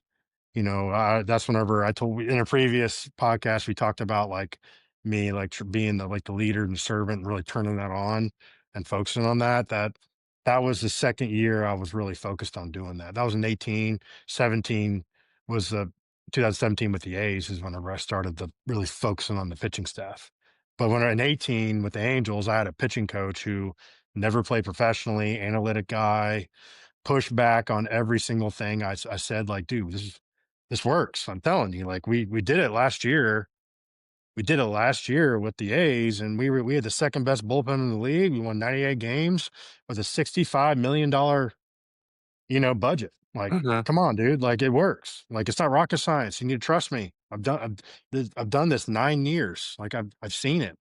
That's whenever I told in a previous podcast we talked about like me like being the leader and the servant, and really turning that on and focusing on that. That was the second year I was really focused on doing that. That was in 18, 17 was the 2017 with the A's is whenever I started the really focusing on the pitching staff. But when in 18 with the Angels, I had a pitching coach who never played professionally, analytic guy, push back on every single thing I said, like, dude, this works. I'm telling you, like we did it last year. We did it last year with the A's, and we had the second best bullpen in the league. We won 98 games with a $65 million, budget. Like, Mhm, come on, dude. Like it works. Like it's not rocket science. You need to trust me. I've done this 9 years. Like I've seen it.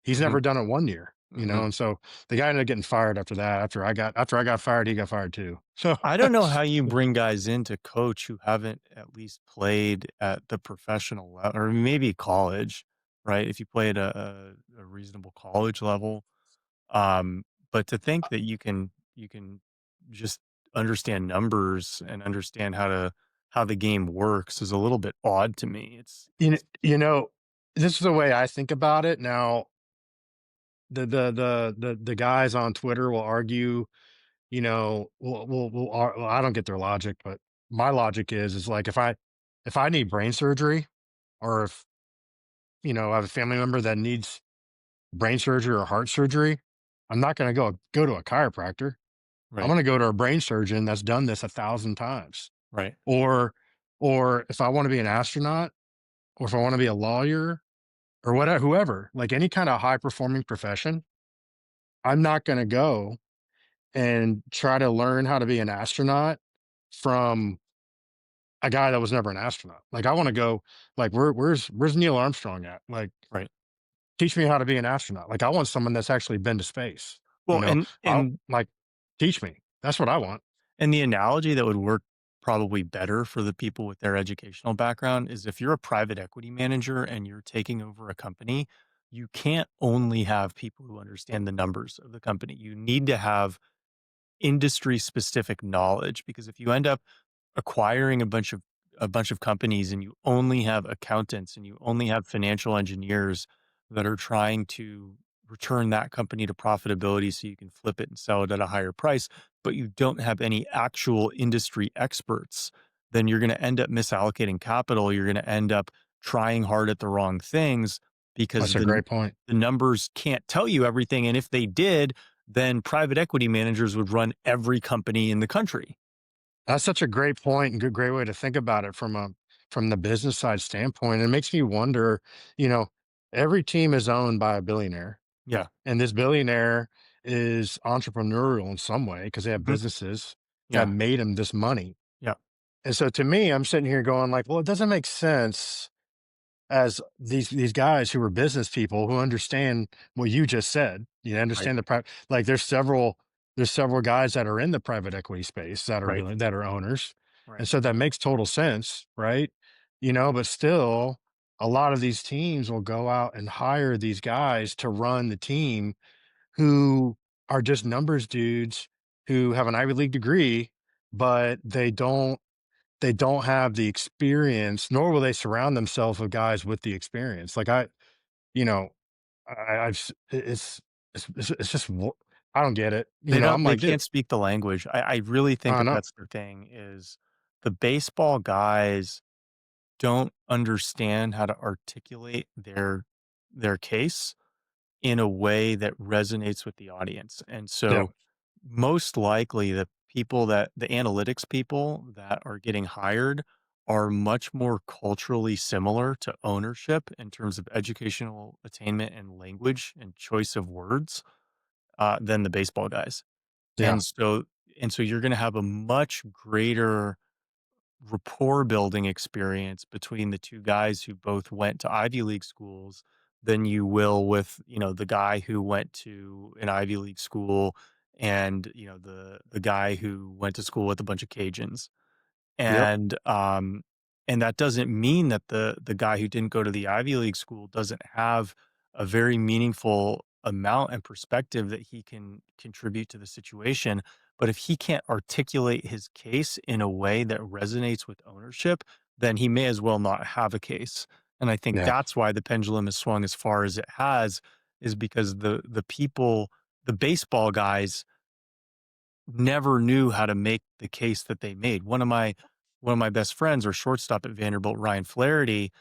He's mhm, never done it 1 year, mhm. and so the guy ended up getting fired after that. After I got fired, he got fired too. So I don't know how you bring guys in to coach who haven't at least played at the professional level or maybe college, right? If you play at a reasonable college level, um, but to think that you can just understand numbers and understand how the game works is a little bit odd to me. you know, It's you know, this is the way I think about it. Now, the guys on Twitter will argue, well, I don't get their logic, but my logic is like if I need brain surgery, or if I have a family member that needs brain surgery or heart surgery, I'm not going to go to a chiropractor. I'm right, going to go to a brain surgeon that's done this 1,000 times. right. Or if I want to be an astronaut, or if I want to be a lawyer, or whatever, whoever, like any kind of high performing profession, I'm not going to go and try to learn how to be an astronaut from a guy that was never an astronaut. Like I want to go, like, where's Neil Armstrong at? Like, Right. teach me how to be an astronaut. Like I want someone that's actually been to space. You Well, know, and I'll and like teach me. That's what I want. And the analogy that would work probably better for the people with their educational background is if you're a private equity manager and you're taking over a company, you can't only have people who understand the numbers of the company. You need to have industry specific knowledge because if you end up acquiring a bunch of companies and you only have accountants and you only have financial engineers that are trying to return that company to profitability so you can flip it and sell it at a higher price, but you don't have any actual industry experts, then you're going to end up misallocating capital. You're going to end up trying hard at the wrong things because That's a the great point. the numbers can't tell you everything. And if they did, then private equity managers would run every company in the country. That's such a great point and great way to think about it from the business side standpoint. It makes me wonder, you know, every team is owned by a billionaire, Yeah. and this billionaire is entrepreneurial in some way because they have Mhm. businesses that Yeah. made him this money. Yeah. And so to me, I'm sitting here going like, well, it doesn't make sense as these guys who are business people who understand what you just said. You Right. understand like there's several guys that are in the private equity space that are Right. that are owners. Right. And so that makes total sense, right? But still a lot of these teams will go out and hire these guys to run the team who are just numbers dudes who have an Ivy League degree, but they don't have the experience, nor will they surround themselves with guys with the experience. Like you know, I've, it's just, I don't get it. I'm They like, dude, can't speak the language. I really think I that know. that's the thing is the baseball guys don't understand how to articulate their case in a way that resonates with the audience. And Yep. so most likely the analytics people that are getting hired are much more culturally similar to ownership in terms of educational attainment and language and choice of words than the baseball guys. Yeah. And so you're gonna have a much greater rapport building experience between the 2 guys who both went to Ivy League schools than you will with, the guy who went to an Ivy League school and, the guy who went to school with a bunch of Cajuns. Yep. And that doesn't mean that the guy who didn't go to the Ivy League school doesn't have a very meaningful amount and perspective that he can contribute to the situation. But if he can't articulate his case in a way that resonates with ownership, then he may as well not have a case. And I think Yeah. that's why the pendulum has swung as far as it has, is because the people, the baseball guys never knew how to make the case that they made. One of my best friends or shortstop at Vanderbilt, Ryan Flaherty,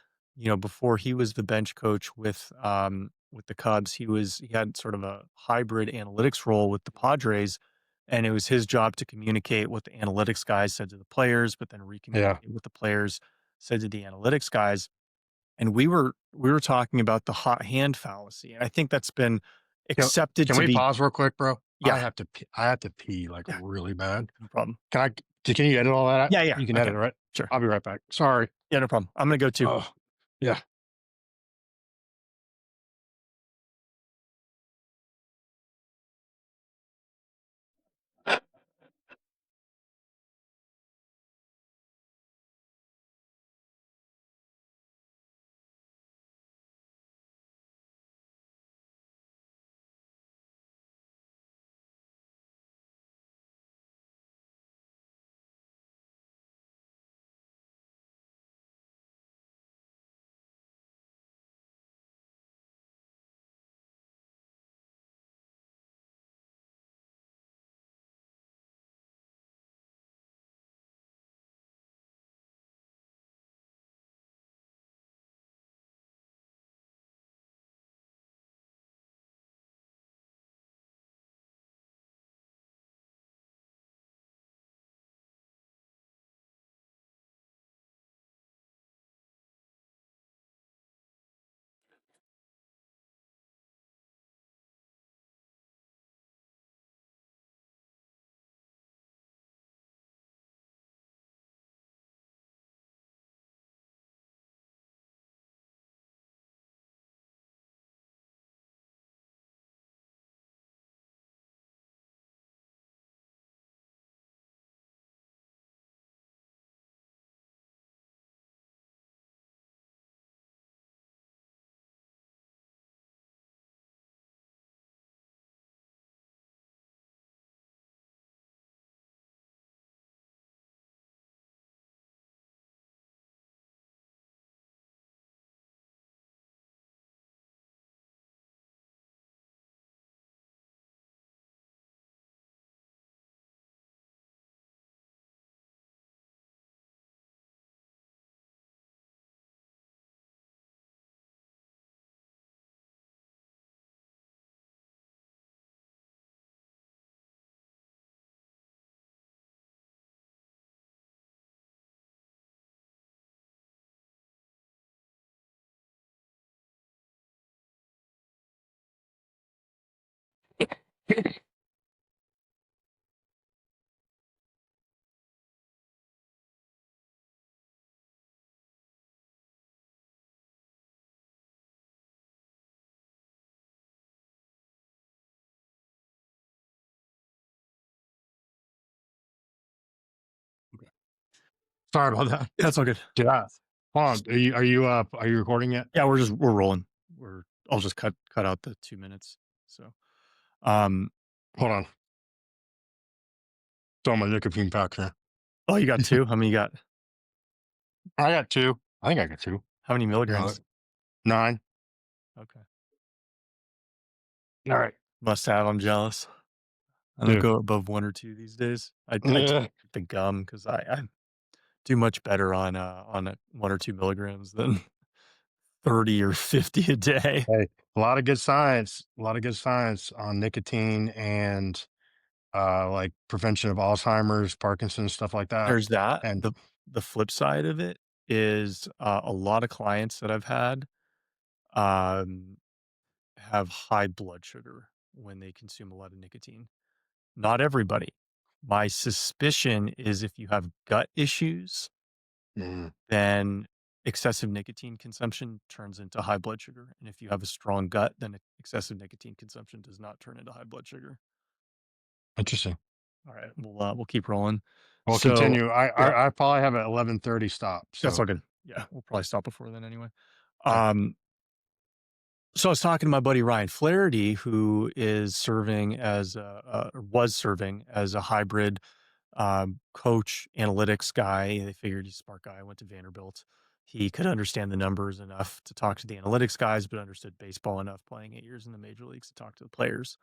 before he was the bench coach with the Cubs, he had sort of a hybrid analytics role with the Padres, and it was his job to communicate what the analytics guys said to the players, but then Yeah. recommunicate what the players said to the analytics guys. And we were talking about the hot hand fallacy, and I think that's been Can, accepted can to we be. pause real quick, bro? Yeah, I have to pee like yeah, really bad. no problem. Can you edit all that out? Yeah, yeah, You can I edit can. it, right? Sure. I'll be right back. Sorry. Yeah, no problem. I'm gonna go too. Oh, yeah. Sorry about that. That's all good. Did I? Hold on. Are you recording yet? Yeah, we're rolling. I'll just cut out the 2 minutes. So, um, Hold on. Throw my nicotine pouch here. oh, you got two? How many you got? I got two. I think I got two. How many Uh, milligrams? 9. Okay. All right. Must have. I'm jealous. I don't Dude. go above 1 or 2 these days. I take Yeah. the gum because I do much better on 1 or 2 milligrams than 30 or 50 a day. Hey, a lot of good science. A lot of good science on nicotine and like prevention of Alzheimer's, Parkinson's, stuff like that. There's that. And The flip side of it is, a lot of clients that I've had, um, have high blood sugar when they consume a lot of nicotine. Not everybody. My suspicion is if you have gut issues, mm, then excessive nicotine consumption turns into high blood sugar, and if you have a strong gut, then excessive nicotine consumption does not turn into high blood sugar. interesting. Alright, we'll keep rolling. We'll So, continue. yeah, I probably have an 11:30 stop. that's So all good. Yeah, we'll probably stop before then anyway. okay. Um, so I was talking to my buddy Ryan Flaherty, who is serving as or was serving as a hybrid coach, analytics guy. They figured he's a smart guy. Went to Vanderbilt. He could understand the numbers enough to talk to the analytics guys, but understood baseball enough playing 8 years in the major leagues to talk to the players.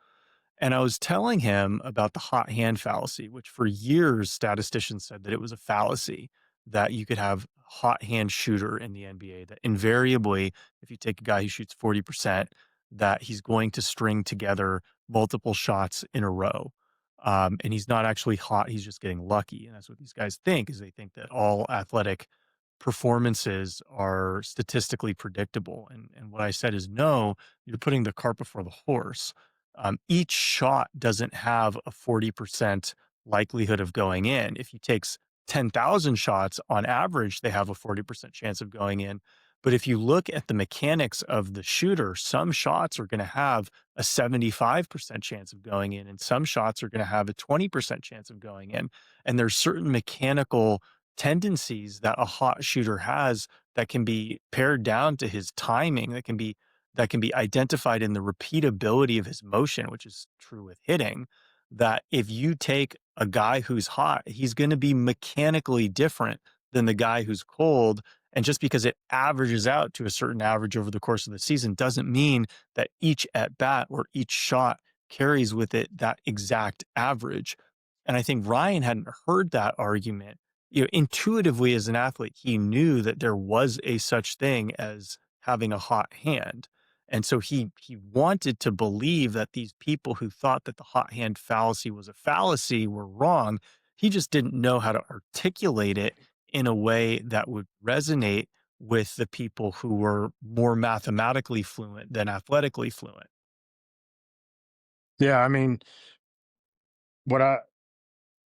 And I was telling him about the hot hand fallacy, which for years statisticians said that it was a fallacy, that you could have a hot hand shooter in the NBA, that invariably, if you take a guy who shoots 40%, that he's going to string together multiple shots in a row. And he's not actually hot, he's just getting lucky. And that's what these guys think, is they think that all athletic performances are statistically predictable. And what I said is, no, you're putting the cart before the horse. Each shot doesn't have a 40% likelihood of going in. If he takes 10,000 shots on average, they have a 40% chance of going in. But if you look at the mechanics of the shooter, some shots are going to have a 75% chance of going in, and some shots are going to have a 20% chance of going in. And there's certain mechanical tendencies that a hot shooter has that can be pared down to his timing, that can be identified in the repeatability of his motion, which is true with hitting, that if you take a guy who's hot, he's going to be mechanically different than the guy who's cold. And just because it averages out to a certain average over the course of the season doesn't mean that each at bat or each shot carries with it that exact average. And I think Ryan hadn't heard that argument. Intuitively as an athlete, he knew that there was a such thing as having a hot hand. And so he wanted to believe that these people who thought that the hot hand fallacy was a fallacy were wrong. He just didn't know how to articulate it in a way that would resonate with the people who were more mathematically fluent than athletically fluent. Yeah, I mean, what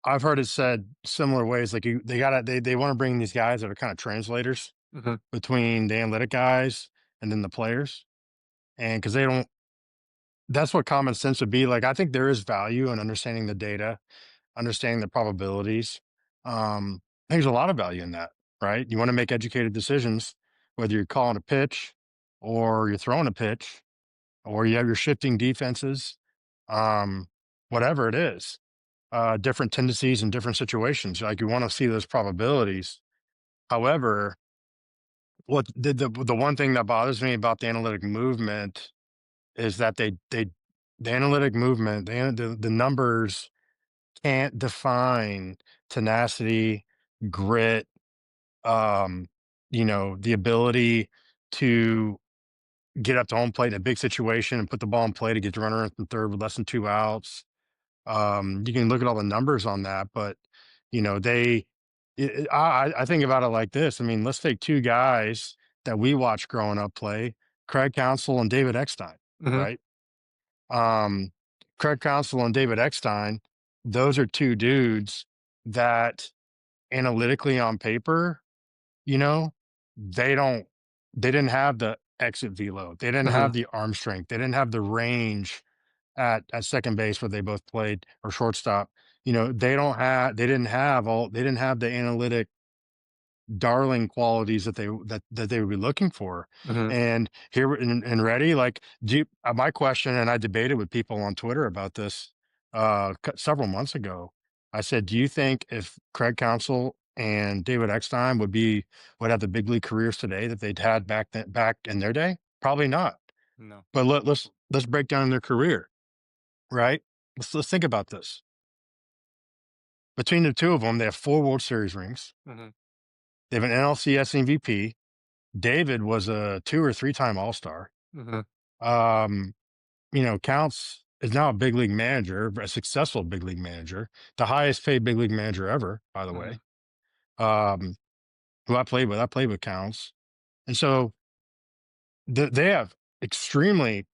I've heard it said similar ways. Like they want to bring these guys that are kind of translators Mhm, between the analytic guys and then the players, and because they don't. That's what common sense would be. Like I think there is value in understanding the data, understanding the probabilities. There's a lot of value in that, right? You want to make educated decisions, whether you're calling a pitch or you're throwing a pitch or you have your shifting defenses, um, whatever it is, different tendencies in different situations. Like you want to see those probabilities. However, what the one thing that bothers me about the analytic movement is that the analytic movement, the numbers can't define tenacity, grit, um, the ability to get up to home plate in a big situation and put the ball in play to get the runner in from third with less than 2 outs. You can look at all the numbers on that, but they. I think about it like this. I mean, let's take two guys that we watched growing up play: Craig Counsell and David Eckstein, mhm, right? Um, Craig Counsell and David Eckstein, those are two dudes that analytically on paper, you know, they don't they didn't have the exit velo. They didn't have mhm, the arm strength. They didn't have the range at second base where they both played or shortstop. They didn't have the analytic darling qualities that they would be looking for. mhm, And and ready, like, my question, and I debated with people on Twitter about this several months ago. I said, do you think if Craig Counsell and David Eckstein would have the big league careers today that they'd had back in their day? Probably not. no, But let's break down their career, right? Let's think about this. Between the two of them, they have 4 World Series rings. mhm, They have an NLCS MVP. David was a 2 or 3 time All-Star. mhm, Um, Counts is now a big league manager, a successful big league manager, the highest paid big league manager ever, by the mhm, way. Um, who I played with. I played with Counts. And so they have extremely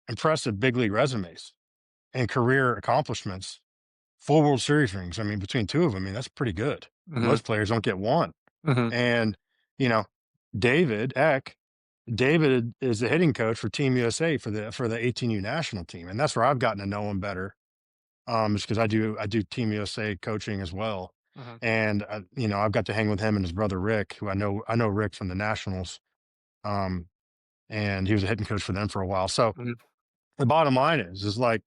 impressive big league resumes and career accomplishments. 4 World Series rings. I mean, between two of them, I mean, that's pretty good. mhm, Most players don't get one. mhm, And, you know, David Eck, David is the hitting coach for Team USA for the 18U national team, and that's where I've gotten to know him better. Is because I do Team USA coaching as well, mhm, and I've got to hang with him and his brother Rick, who I know Rick from the Nationals, um, and he was a hitting coach for them for a while. So mhm, the bottom line is like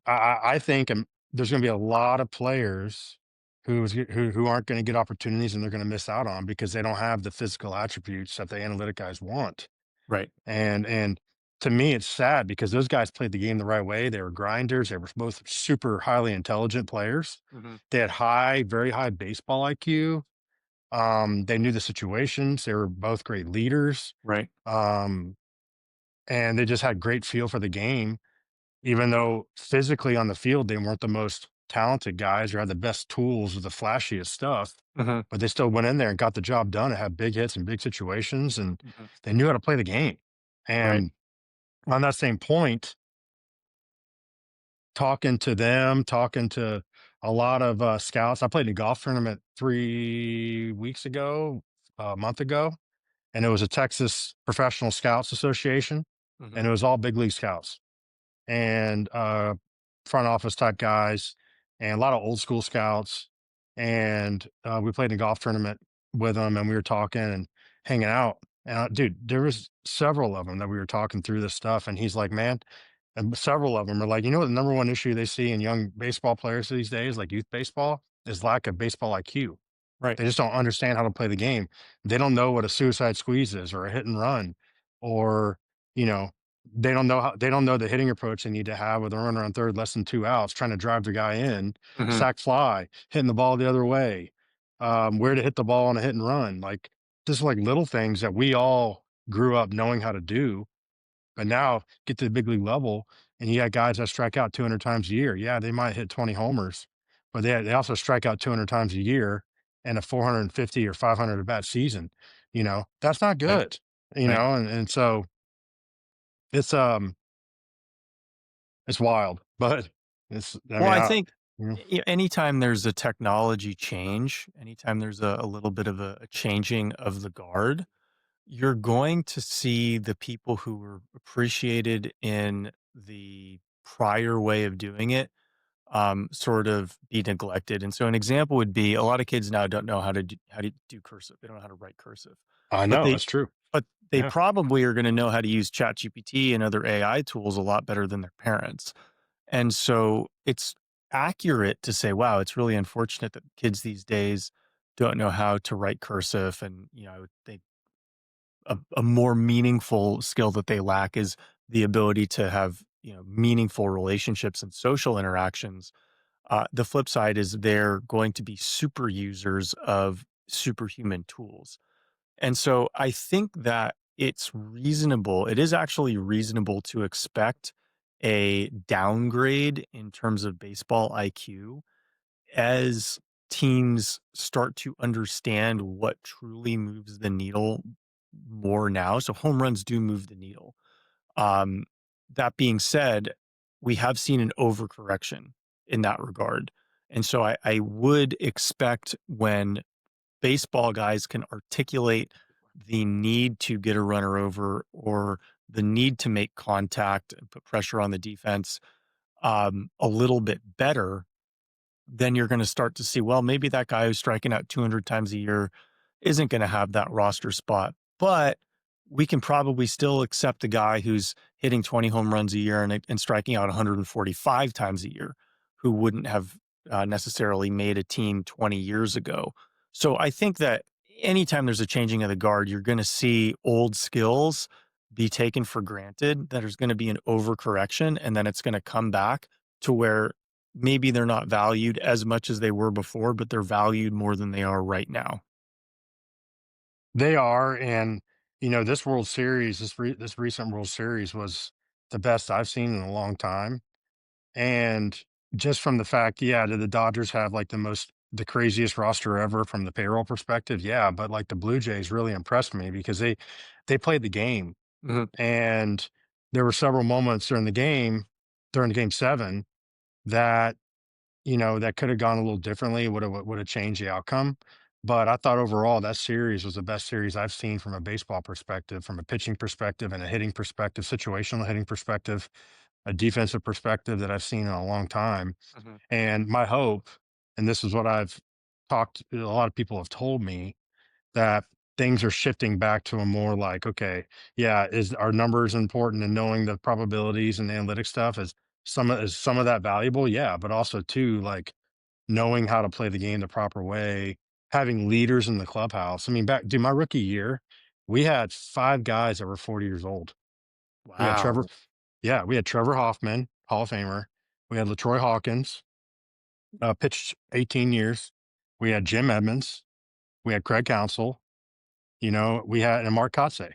I think there's going to be a lot of players who aren't going to get opportunities and they're going to miss out on because they don't have the physical attributes that the analytic guys want. Right. And to me, it's sad because those guys played the game the right way. They were grinders. They were both super highly intelligent players. Hmm. They had very high baseball IQ. They knew the situations. They were both great leaders. Right. Um, and they just had great feel for the game, even though physically on the field they weren't the most talented guys or had the best tools or the flashiest stuff. Hmm. But they still went in there and got the job done and had big hits and big situations, and Hmm. they knew how to play the game. Right. And on that same point, talking to them, talking to a lot of scouts. I played in a golf tournament 3 weeks ago, a month ago, and it was a Texas Professional Scouts Association, Hmm. and it was all big league scouts and front office type guys, and a lot of old school scouts. And we played in a golf tournament with them, and we were talking and hanging out. And dude, there was several of them that we were talking through this stuff, and he's like, "Man," and several of them are like, "You know what? The number one issue they see in young baseball players these days, like youth baseball, is lack of baseball IQ. Right. They just don't understand how to play the game. They don't know what a suicide squeeze is or a hit and run, or, you know, they don't know the hitting approach they need to have with a runner on third, less than 2 outs, trying to drive the guy in, Hmm. sack fly, hitting the ball the other way, where to hit the ball on a hit and run. Like just like little things that we all grew up knowing how to do, but now get to the big league level, and you got guys that strike out 200 times a year. Yeah, they might hit 20 homers, but they also strike out 200 times a year and a 450 or 500 at bat season. That's not Right. good. Right. And so it's it's wild, but it's I Well, mean I I think you know, anytime there's a technology change, anytime there's a little bit of a changing of the guard, you're going to see the people who were appreciated in the prior way of doing it sort of be neglected. And so an example would be a lot of kids now don't know how to do cursive. They don't know how to write cursive, I but know they that's true. but they Yeah. probably are going to know how to use ChatGPT and other AI tools a lot better than their parents. And so it's accurate to say, wow, it's really unfortunate that kids these days don't know how to write cursive. And, I would think a more meaningful skill that they lack is the ability to have, meaningful relationships and social interactions. The flip side is they're going to be super users of superhuman tools. And so I think that it is actually reasonable to expect a downgrade in terms of baseball IQ as teams start to understand what truly moves the needle more now. So home runs do move the needle. Um, that being said, we have seen an overcorrection in that regard. And so I would expect when baseball guys can articulate the need to get a runner over or the need to make contact and put pressure on the defense a little bit better, then you're going to start to see, well, maybe that guy who's striking out 200 times a year isn't going to have that roster spot. But we can probably still accept a guy who's hitting 20 home runs a year and striking out 145 times a year, who wouldn't have necessarily made a team 20 years ago. So I think that anytime there's a changing of the guard, you're going to see old skills be taken for granted, that there's going to be an overcorrection, and then it's going to come back to where maybe they're not valued as much as they were before, but they're valued more than they are right now. They are, and this World Series, this recent World Series was the best I've seen in a long time. And just from the fact, yeah, did the Dodgers have like the craziest roster ever from the payroll perspective? Yeah, but like the Blue Jays really impressed me because they played the game, Mhm. and there were several moments during the game seven that that could have gone a little differently, would have changed the outcome. But I thought overall that series was the best series I've seen from a baseball perspective, from a pitching perspective and a hitting perspective, situational hitting perspective, a defensive perspective that I've seen in a long time. Mhm. And my hope, and this is what a lot of people have told me, that things are shifting back to a more like, okay, yeah, is our numbers important and knowing the probabilities and the analytic stuff is some of that valuable? Yeah, but also too, like, knowing how to play the game the proper way, having leaders in the clubhouse. I mean, back dude, my rookie year, we had 5 guys that were 40 years old. We had Trevor Wow. Yeah, we had Trevor Hoffman, Hall of Famer. We had LaTroy Hawkins, pitched 18 years. We had Jim Edmonds. We had Craig Counsell. We had and Mark Kotsay.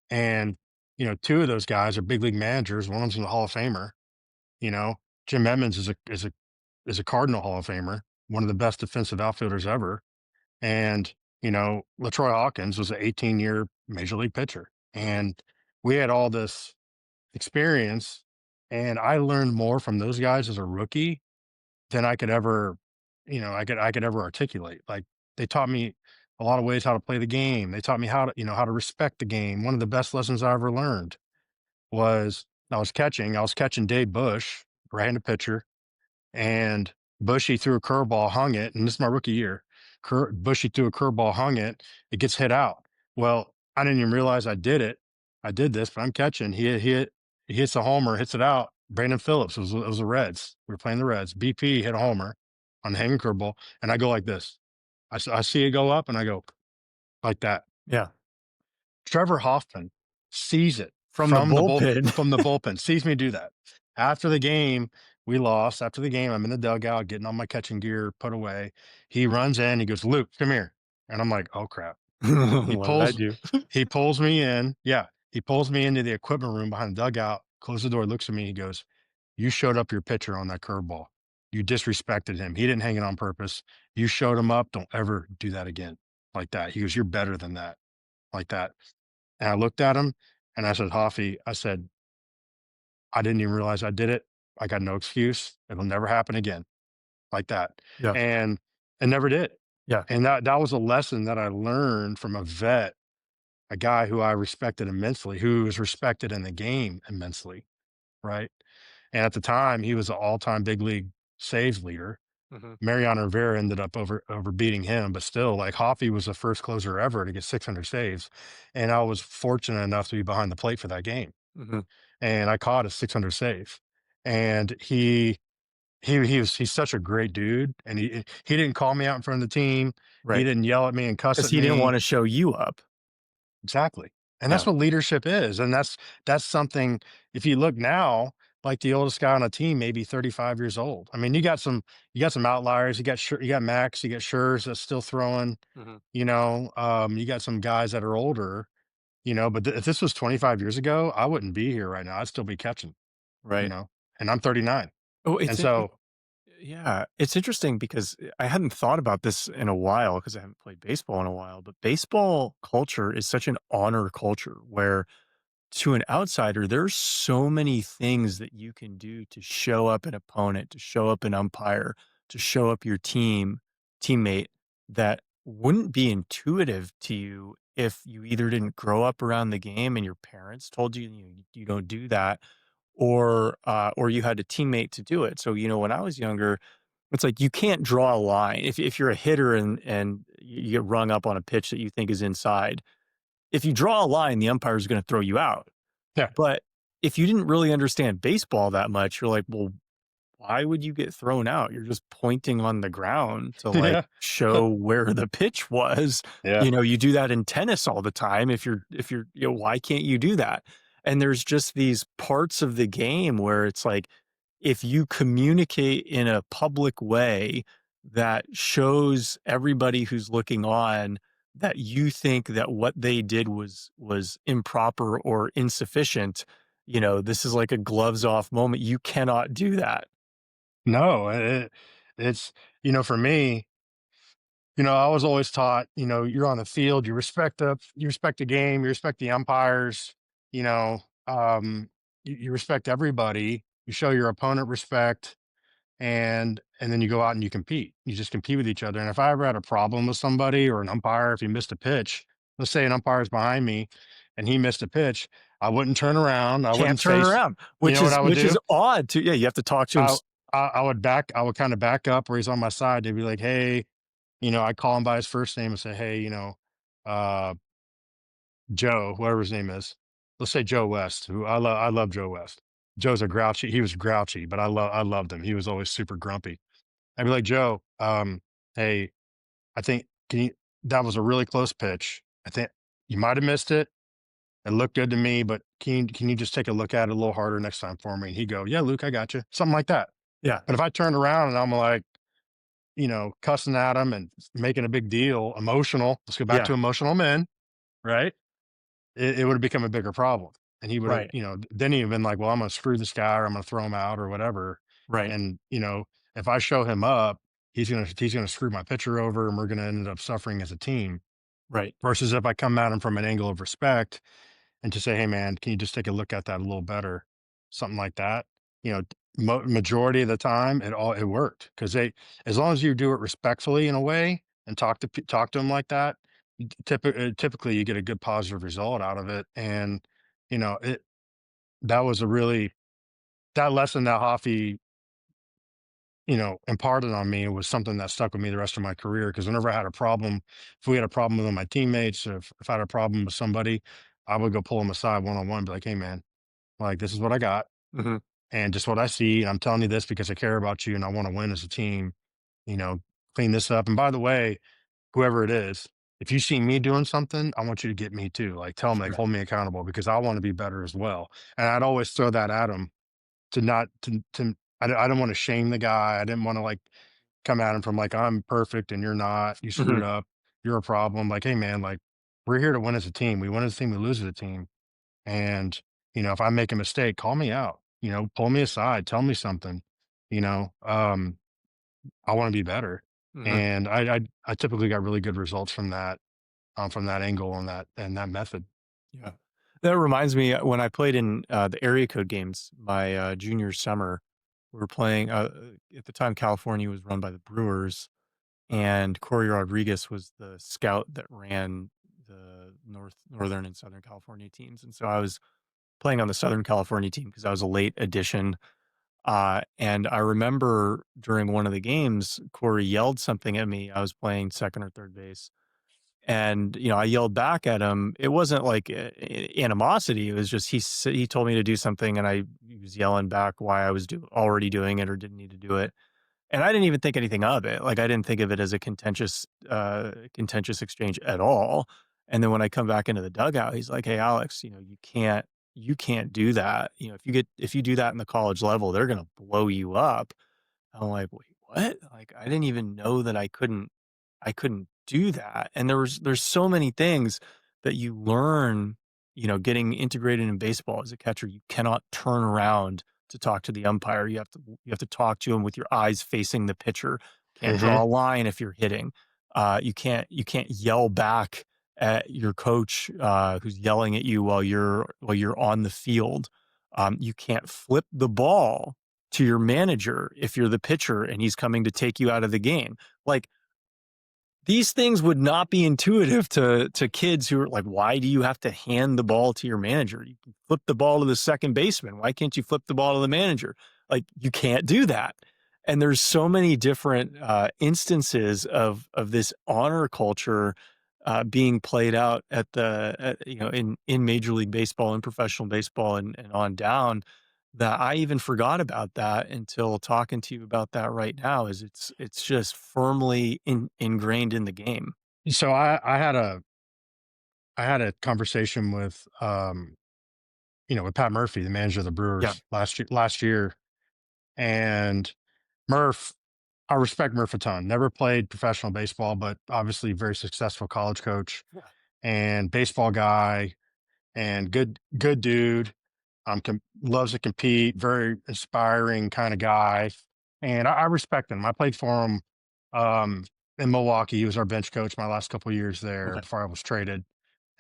And, 2 of those guys are big league managers. One of them's a Hall of Famer. You know, Jim Edmonds is a Cardinal Hall of Famer, one of the best defensive outfielders ever. And, LaTroy Hawkins was an 18-year major league pitcher. And we had all this experience, and I learned more from those guys as a rookie than I could ever, I could ever articulate. Like, they taught me a lot of ways how to play the game. They taught me how to respect the game. One of the best lessons I ever learned was I was catching Dave Bush, right-handed pitcher, and Bushy threw a curveball, hung it, and this is my rookie year. Bushy threw a curveball, hung it, it gets hit out. Well, I didn't even realize I did it. I did this, but I'm catching. He hits a homer, hits it out. Brandon Phillips, it was the Reds. We were playing the Reds. BP hit a homer on the hanging curveball, and I go like this. I see it go up, and I go like that. Yeah. Trevor Hoffman sees it From the bullpen. from the bullpen, sees me do that. After the game, we lost. After the game, I'm in the dugout getting all my catching gear put away. He runs in, he goes, "Luke, come here." And I'm like, "Oh crap." He What did I pulls do? he pulls me in. Yeah. He pulls me into the equipment room behind the dugout, closes the door, looks at me, he goes, "You showed up your pitcher on that curveball. You disrespected him. He didn't hang it on purpose. You showed him up. Don't ever do that again." Like that. He goes, "You're better than that." Like that. And I looked at him and I said, "Hoffy," I said, "I didn't even realize I did it. I got no excuse. It'll never happen again," like that. Yeah. And it never did. Yeah. And that was a lesson that I learned from a vet, a guy who I respected immensely, who was respected in the game immensely. Right. And at the time, he was an all-time big league saves leader. Mhm. Mariano Rivera ended up over beating him, but still, like, Hoffy was the first closer ever to get 600 saves. And I was fortunate enough to be behind the plate for that game. Mhm. And I caught a 600 save. And he's such a great dude, and he didn't call me out in front of the team. He Right. didn't yell at me and cuss Because at he didn't me. wanna show you up. Exactly. And that's Yeah. what leadership is. And that's something, if you look now, like, the oldest guy on a team, maybe 35 years old. I mean, you got some outliers. You got Max, you got Schurz that's still throwing, Mhm. you got some guys that are older, but if this was 25 years ago, I wouldn't be here right now. I'd still be catching, you Right. know, and I'm 39. Oh, And it so, yeah, it's interesting because I hadn't thought about this in a while because I haven't played baseball in a while, but baseball culture is such an honor culture where to an outsider, there's so many things that you can do to show up an opponent, to show up an umpire, to show up your teammate that wouldn't be intuitive to you if you either didn't grow up around the game and your parents told you you don't do that, or you had a teammate to do it. So, when I was younger, it's like you can't draw a line. If you're a hitter and you get rung up on a pitch that you think is inside, if you draw a line, the umpire is going to throw you out. yeah. But if you didn't really understand baseball that much, you're like, well, why would you get thrown out? You're just pointing on the ground to like Yeah. show where the pitch was. Yeah. You do that in tennis all the time. Why can't you do that? And there's just these parts of the game where it's like, if you communicate in a public way that shows everybody who's looking on that you think that what they did was improper or insufficient, this is like a gloves off moment. You cannot do that. No, it's, for me, I was always taught, you're on the field, you respect the game, you respect the umpires, you know, you respect everybody, you show your opponent respect, and then you go out and you compete. You just compete with each other. And if I ever had a problem with somebody or an umpire, if he missed a pitch, let's say an umpire's behind me and he missed a pitch, I wouldn't turn around. I Can't wouldn't turn say, around, you which know what is I would which do? is odd to, yeah, you have to talk to him. I, I would kind of back up where he's on my side. They'd be like, "Hey," I call him by his first name and say, "Hey, uh, Joe, whatever his name is. Let's say Joe West, who I love Joe West. Joe's a grouchy. He was grouchy, but I loved him. He was always super grumpy. I'd be like, Joe, hey, I think can you that was a really close pitch. I think you might have missed it. It looked good to me, but can you just take a look at it a little harder next time for me? And he'd go, yeah, Luke, I got you. Something like that. Yeah. But if I turned around and I'm like, cussing at him and making a big deal, emotional, let's go back Yeah. to emotional men, right? It would have become a bigger problem. And he would have, Right. then he'd have been like, well, I'm going to screw this guy or I'm going to throw him out or whatever. Right. And, if I show him up, he's going to screw my pitcher over and we're going to end up suffering as a team. Right. Versus if I come at him from an angle of respect and just say, hey, man, can you just take a look at that a little better? Something like that. You know, Majority of the time, it worked because as long as you do it respectfully in a way and talk to them like that, typically you get a good positive result out of it. And it that was a really that lesson that Hoffy imparted on me was something that stuck with me the rest of my career. Because whenever I had a problem, if we had a problem with one of my teammates, or if I had a problem with somebody, I would go pull them aside one on one, be like, hey man, like this is what I got Hmm. and just what I see. And I'm telling you this because I care about you and I want to win as a team, you know, clean this up. And by the way, whoever it is, if you see me doing something, I want you to get me too. Like tell them, like Sure. hold me accountable because I want to be better as well. And I'd always throw that at them to not to I don't want to shame the guy. I didn't want to like come at him from like I'm perfect and you're not. You screwed Hmm. up. You're a problem. Like, hey man, like we're here to win as a team. We win as a team. We lose as a team. And if I make a mistake, call me out. Pull me aside. Tell me something. You know, um, I want to be better. Hmm. And I typically got really good results from that angle and that method. Yeah. That reminds me, when I played in the area code games my junior summer, we were playing, at the time, California was run by the Brewers, and Corey Rodriguez was the scout that ran the Northern and Southern California teams. And so I was playing on the Southern California team because I was a late addition. And I remember during one of the games, Corey yelled something at me. I was playing second or third base. And, I yelled back at him. It wasn't like animosity. It was just he told me to do something, and I was yelling back why I was already doing it or didn't need to do it. And I didn't even think anything of it. Like, I didn't think of it as a contentious exchange at all. And then when I come back into the dugout, he's like, "Hey, Alex, you can't do that. If you do that in the college level, they're gonna blow you up." I'm like, "Wait, what?" Like, I didn't even know that I couldn't do that. And there's so many things that you learn, getting integrated in baseball as a catcher. You cannot turn around to talk to the umpire. You have to talk to him with your eyes facing the pitcher. Can't Hmm. draw a line if you're hitting. You can't yell back at your coach, who's yelling at you while you're on the field. You can't flip the ball to your manager if you're the pitcher and he's coming to take you out of the game. Like, these things would not be intuitive to kids who are like, "Why do you have to hand the ball to your manager? You can flip the ball to the second baseman. Why can't you flip the ball to the manager?" Like, you can't do that. And there's so many different instances of this honor culture being played out in Major League Baseball and professional baseball and on down, that I even forgot about that until talking to you about that right now. Is it's just firmly ingrained in the game. So I had a conversation with Pat Murphy, the manager of the Yeah. Brewers last year. And Murph, I respect Murph a ton. Never played professional baseball, but obviously very successful college coach Yeah. and baseball guy and good dude. Loves to compete, very inspiring kind of guy. And I respect him. I played for him um, in Milwaukee. He was our bench coach my last couple of years there Okay. before I was traded.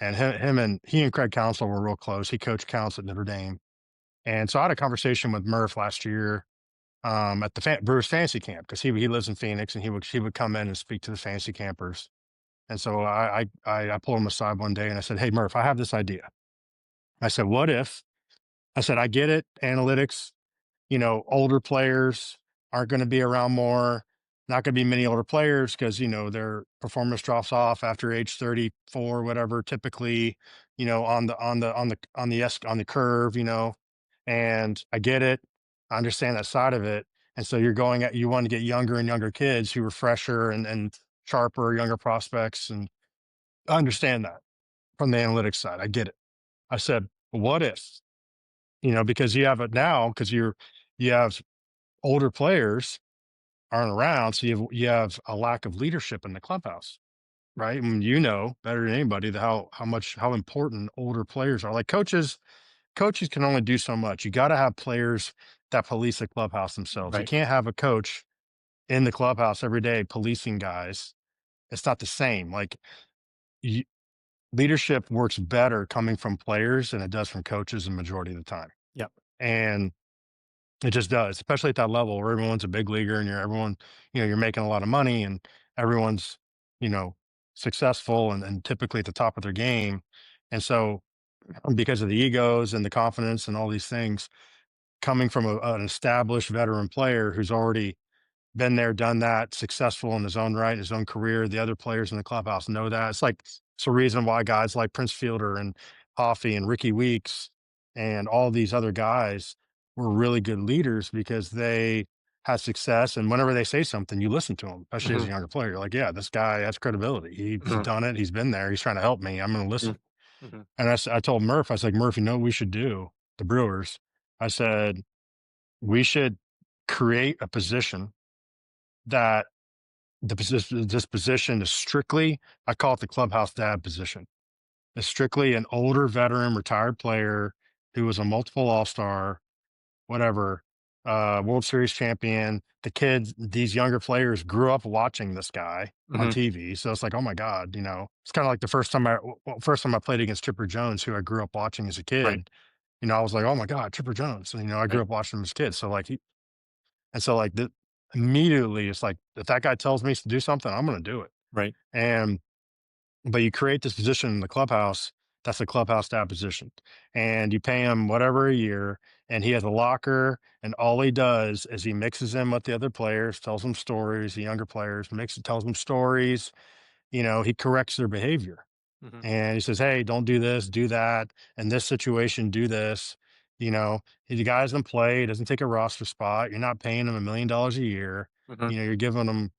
And he and Craig Counsell were real close. He coached Counsell at Notre Dame. And so I had a conversation with Murph last year at the Brewers fantasy camp because he lives in Phoenix and he would come in and speak to the fantasy campers. And so I pulled him aside one day and I said, "Hey Murph, I have this idea." I said, "What if?" I said, "I get it, analytics. Older players aren't going to be around more. Not going to be many older players because their performance drops off after age 34, whatever. Typically, on the curve. And I get it. I understand that side of it. And so you want to get younger and younger kids who are fresher and sharper, younger prospects. And I understand that from the analytics side. I get it. I said, what if, because you have it now, because you have older players aren't around. So you have a lack of leadership in the clubhouse. Right. And you know better than anybody how important older players are. Like coaches can only do so much. You got to have players that police the clubhouse themselves. You Right. can't have a coach in the clubhouse every day policing guys. It's not the same. Like you, leadership works better coming from players than it does from coaches the majority of the time. Yep. And it just does, especially at that level where everyone's a big leaguer and you're making a lot of money and everyone's, you know, successful and typically at the top of their game. And so because of the egos and the confidence and all these things, coming from an established veteran player who's already been there, done that, successful in his own right, his own career. The other players in the clubhouse know that. It's a reason why guys like Prince Fielder and Hoffy and Ricky Weeks and all these other guys were really good leaders because they had success. And whenever they say something, you listen to them, especially as Hmm. a younger player. You're like, yeah, this guy has credibility. He's Hmm. done it. He's been there. He's trying to help me. I'm going to Hmm. listen. Hmm. And I told Murph, I was like, Murph, you know what we should do? The Brewers. I said, we should create a position that this position is strictly, I call it the clubhouse dad position. It's strictly an older veteran retired player who was a multiple all-star, whatever, World Series champion. The kids, these younger players grew up watching this guy on Hmm. TV. So it's like, oh my God, it's kind of like the first time I played against Chipper Jones, who I grew up watching as a Right. kid. I was like, oh my God, Chipper Jones. And, I grew Right. up watching him as a kid. So like immediately it's like, if that guy tells me to do something, I'm going to do it. Right. And but you create this position in the clubhouse. That's a clubhouse dad position, and you pay him whatever a year. And he has a locker, and all he does is he mixes in with the other players, tells them stories. The younger players tells them stories. He corrects their behavior, Hmm. and he says, "Hey, don't do this, do that. In this situation, do this." The guy doesn't play, he doesn't take a roster spot. You're not paying him $1 million a year. Hmm. You're giving him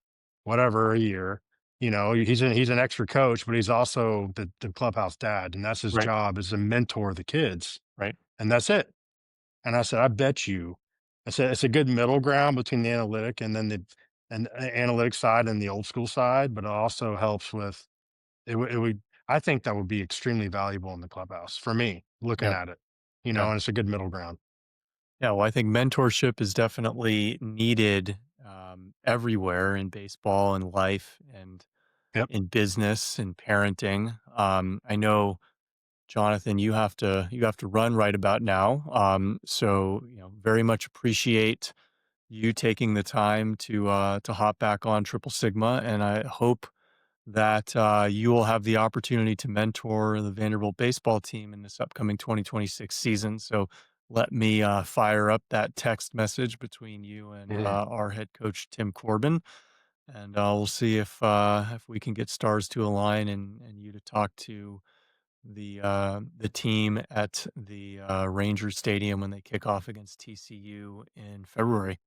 whatever a year. He's an extra coach, but he's also the clubhouse dad, and that's his Right. job is to mentor the kids, Right. and that's it. And I said, I bet you, I said it's a good middle ground between the analytic and then the analytic side and the old school side, but it also helps with it would I think that would be extremely valuable in the clubhouse for me looking Yeah. at it, Yeah. and it's a good middle ground. Yeah. Well, I think mentorship is definitely needed everywhere in baseball and life and Yep. in business and parenting. I know, Jonathan, you have to run right about now. So very much appreciate you taking the time to hop back on Triple Sigma, and I hope that you will have the opportunity to mentor the Vanderbilt baseball team in this upcoming 2026 season. So let me fire up that text message between you and Mhm. our head coach Tim Corbin, and we'll see if we can get stars to align and you to talk to the team at the Rangers Stadium when they kick off against TCU in February.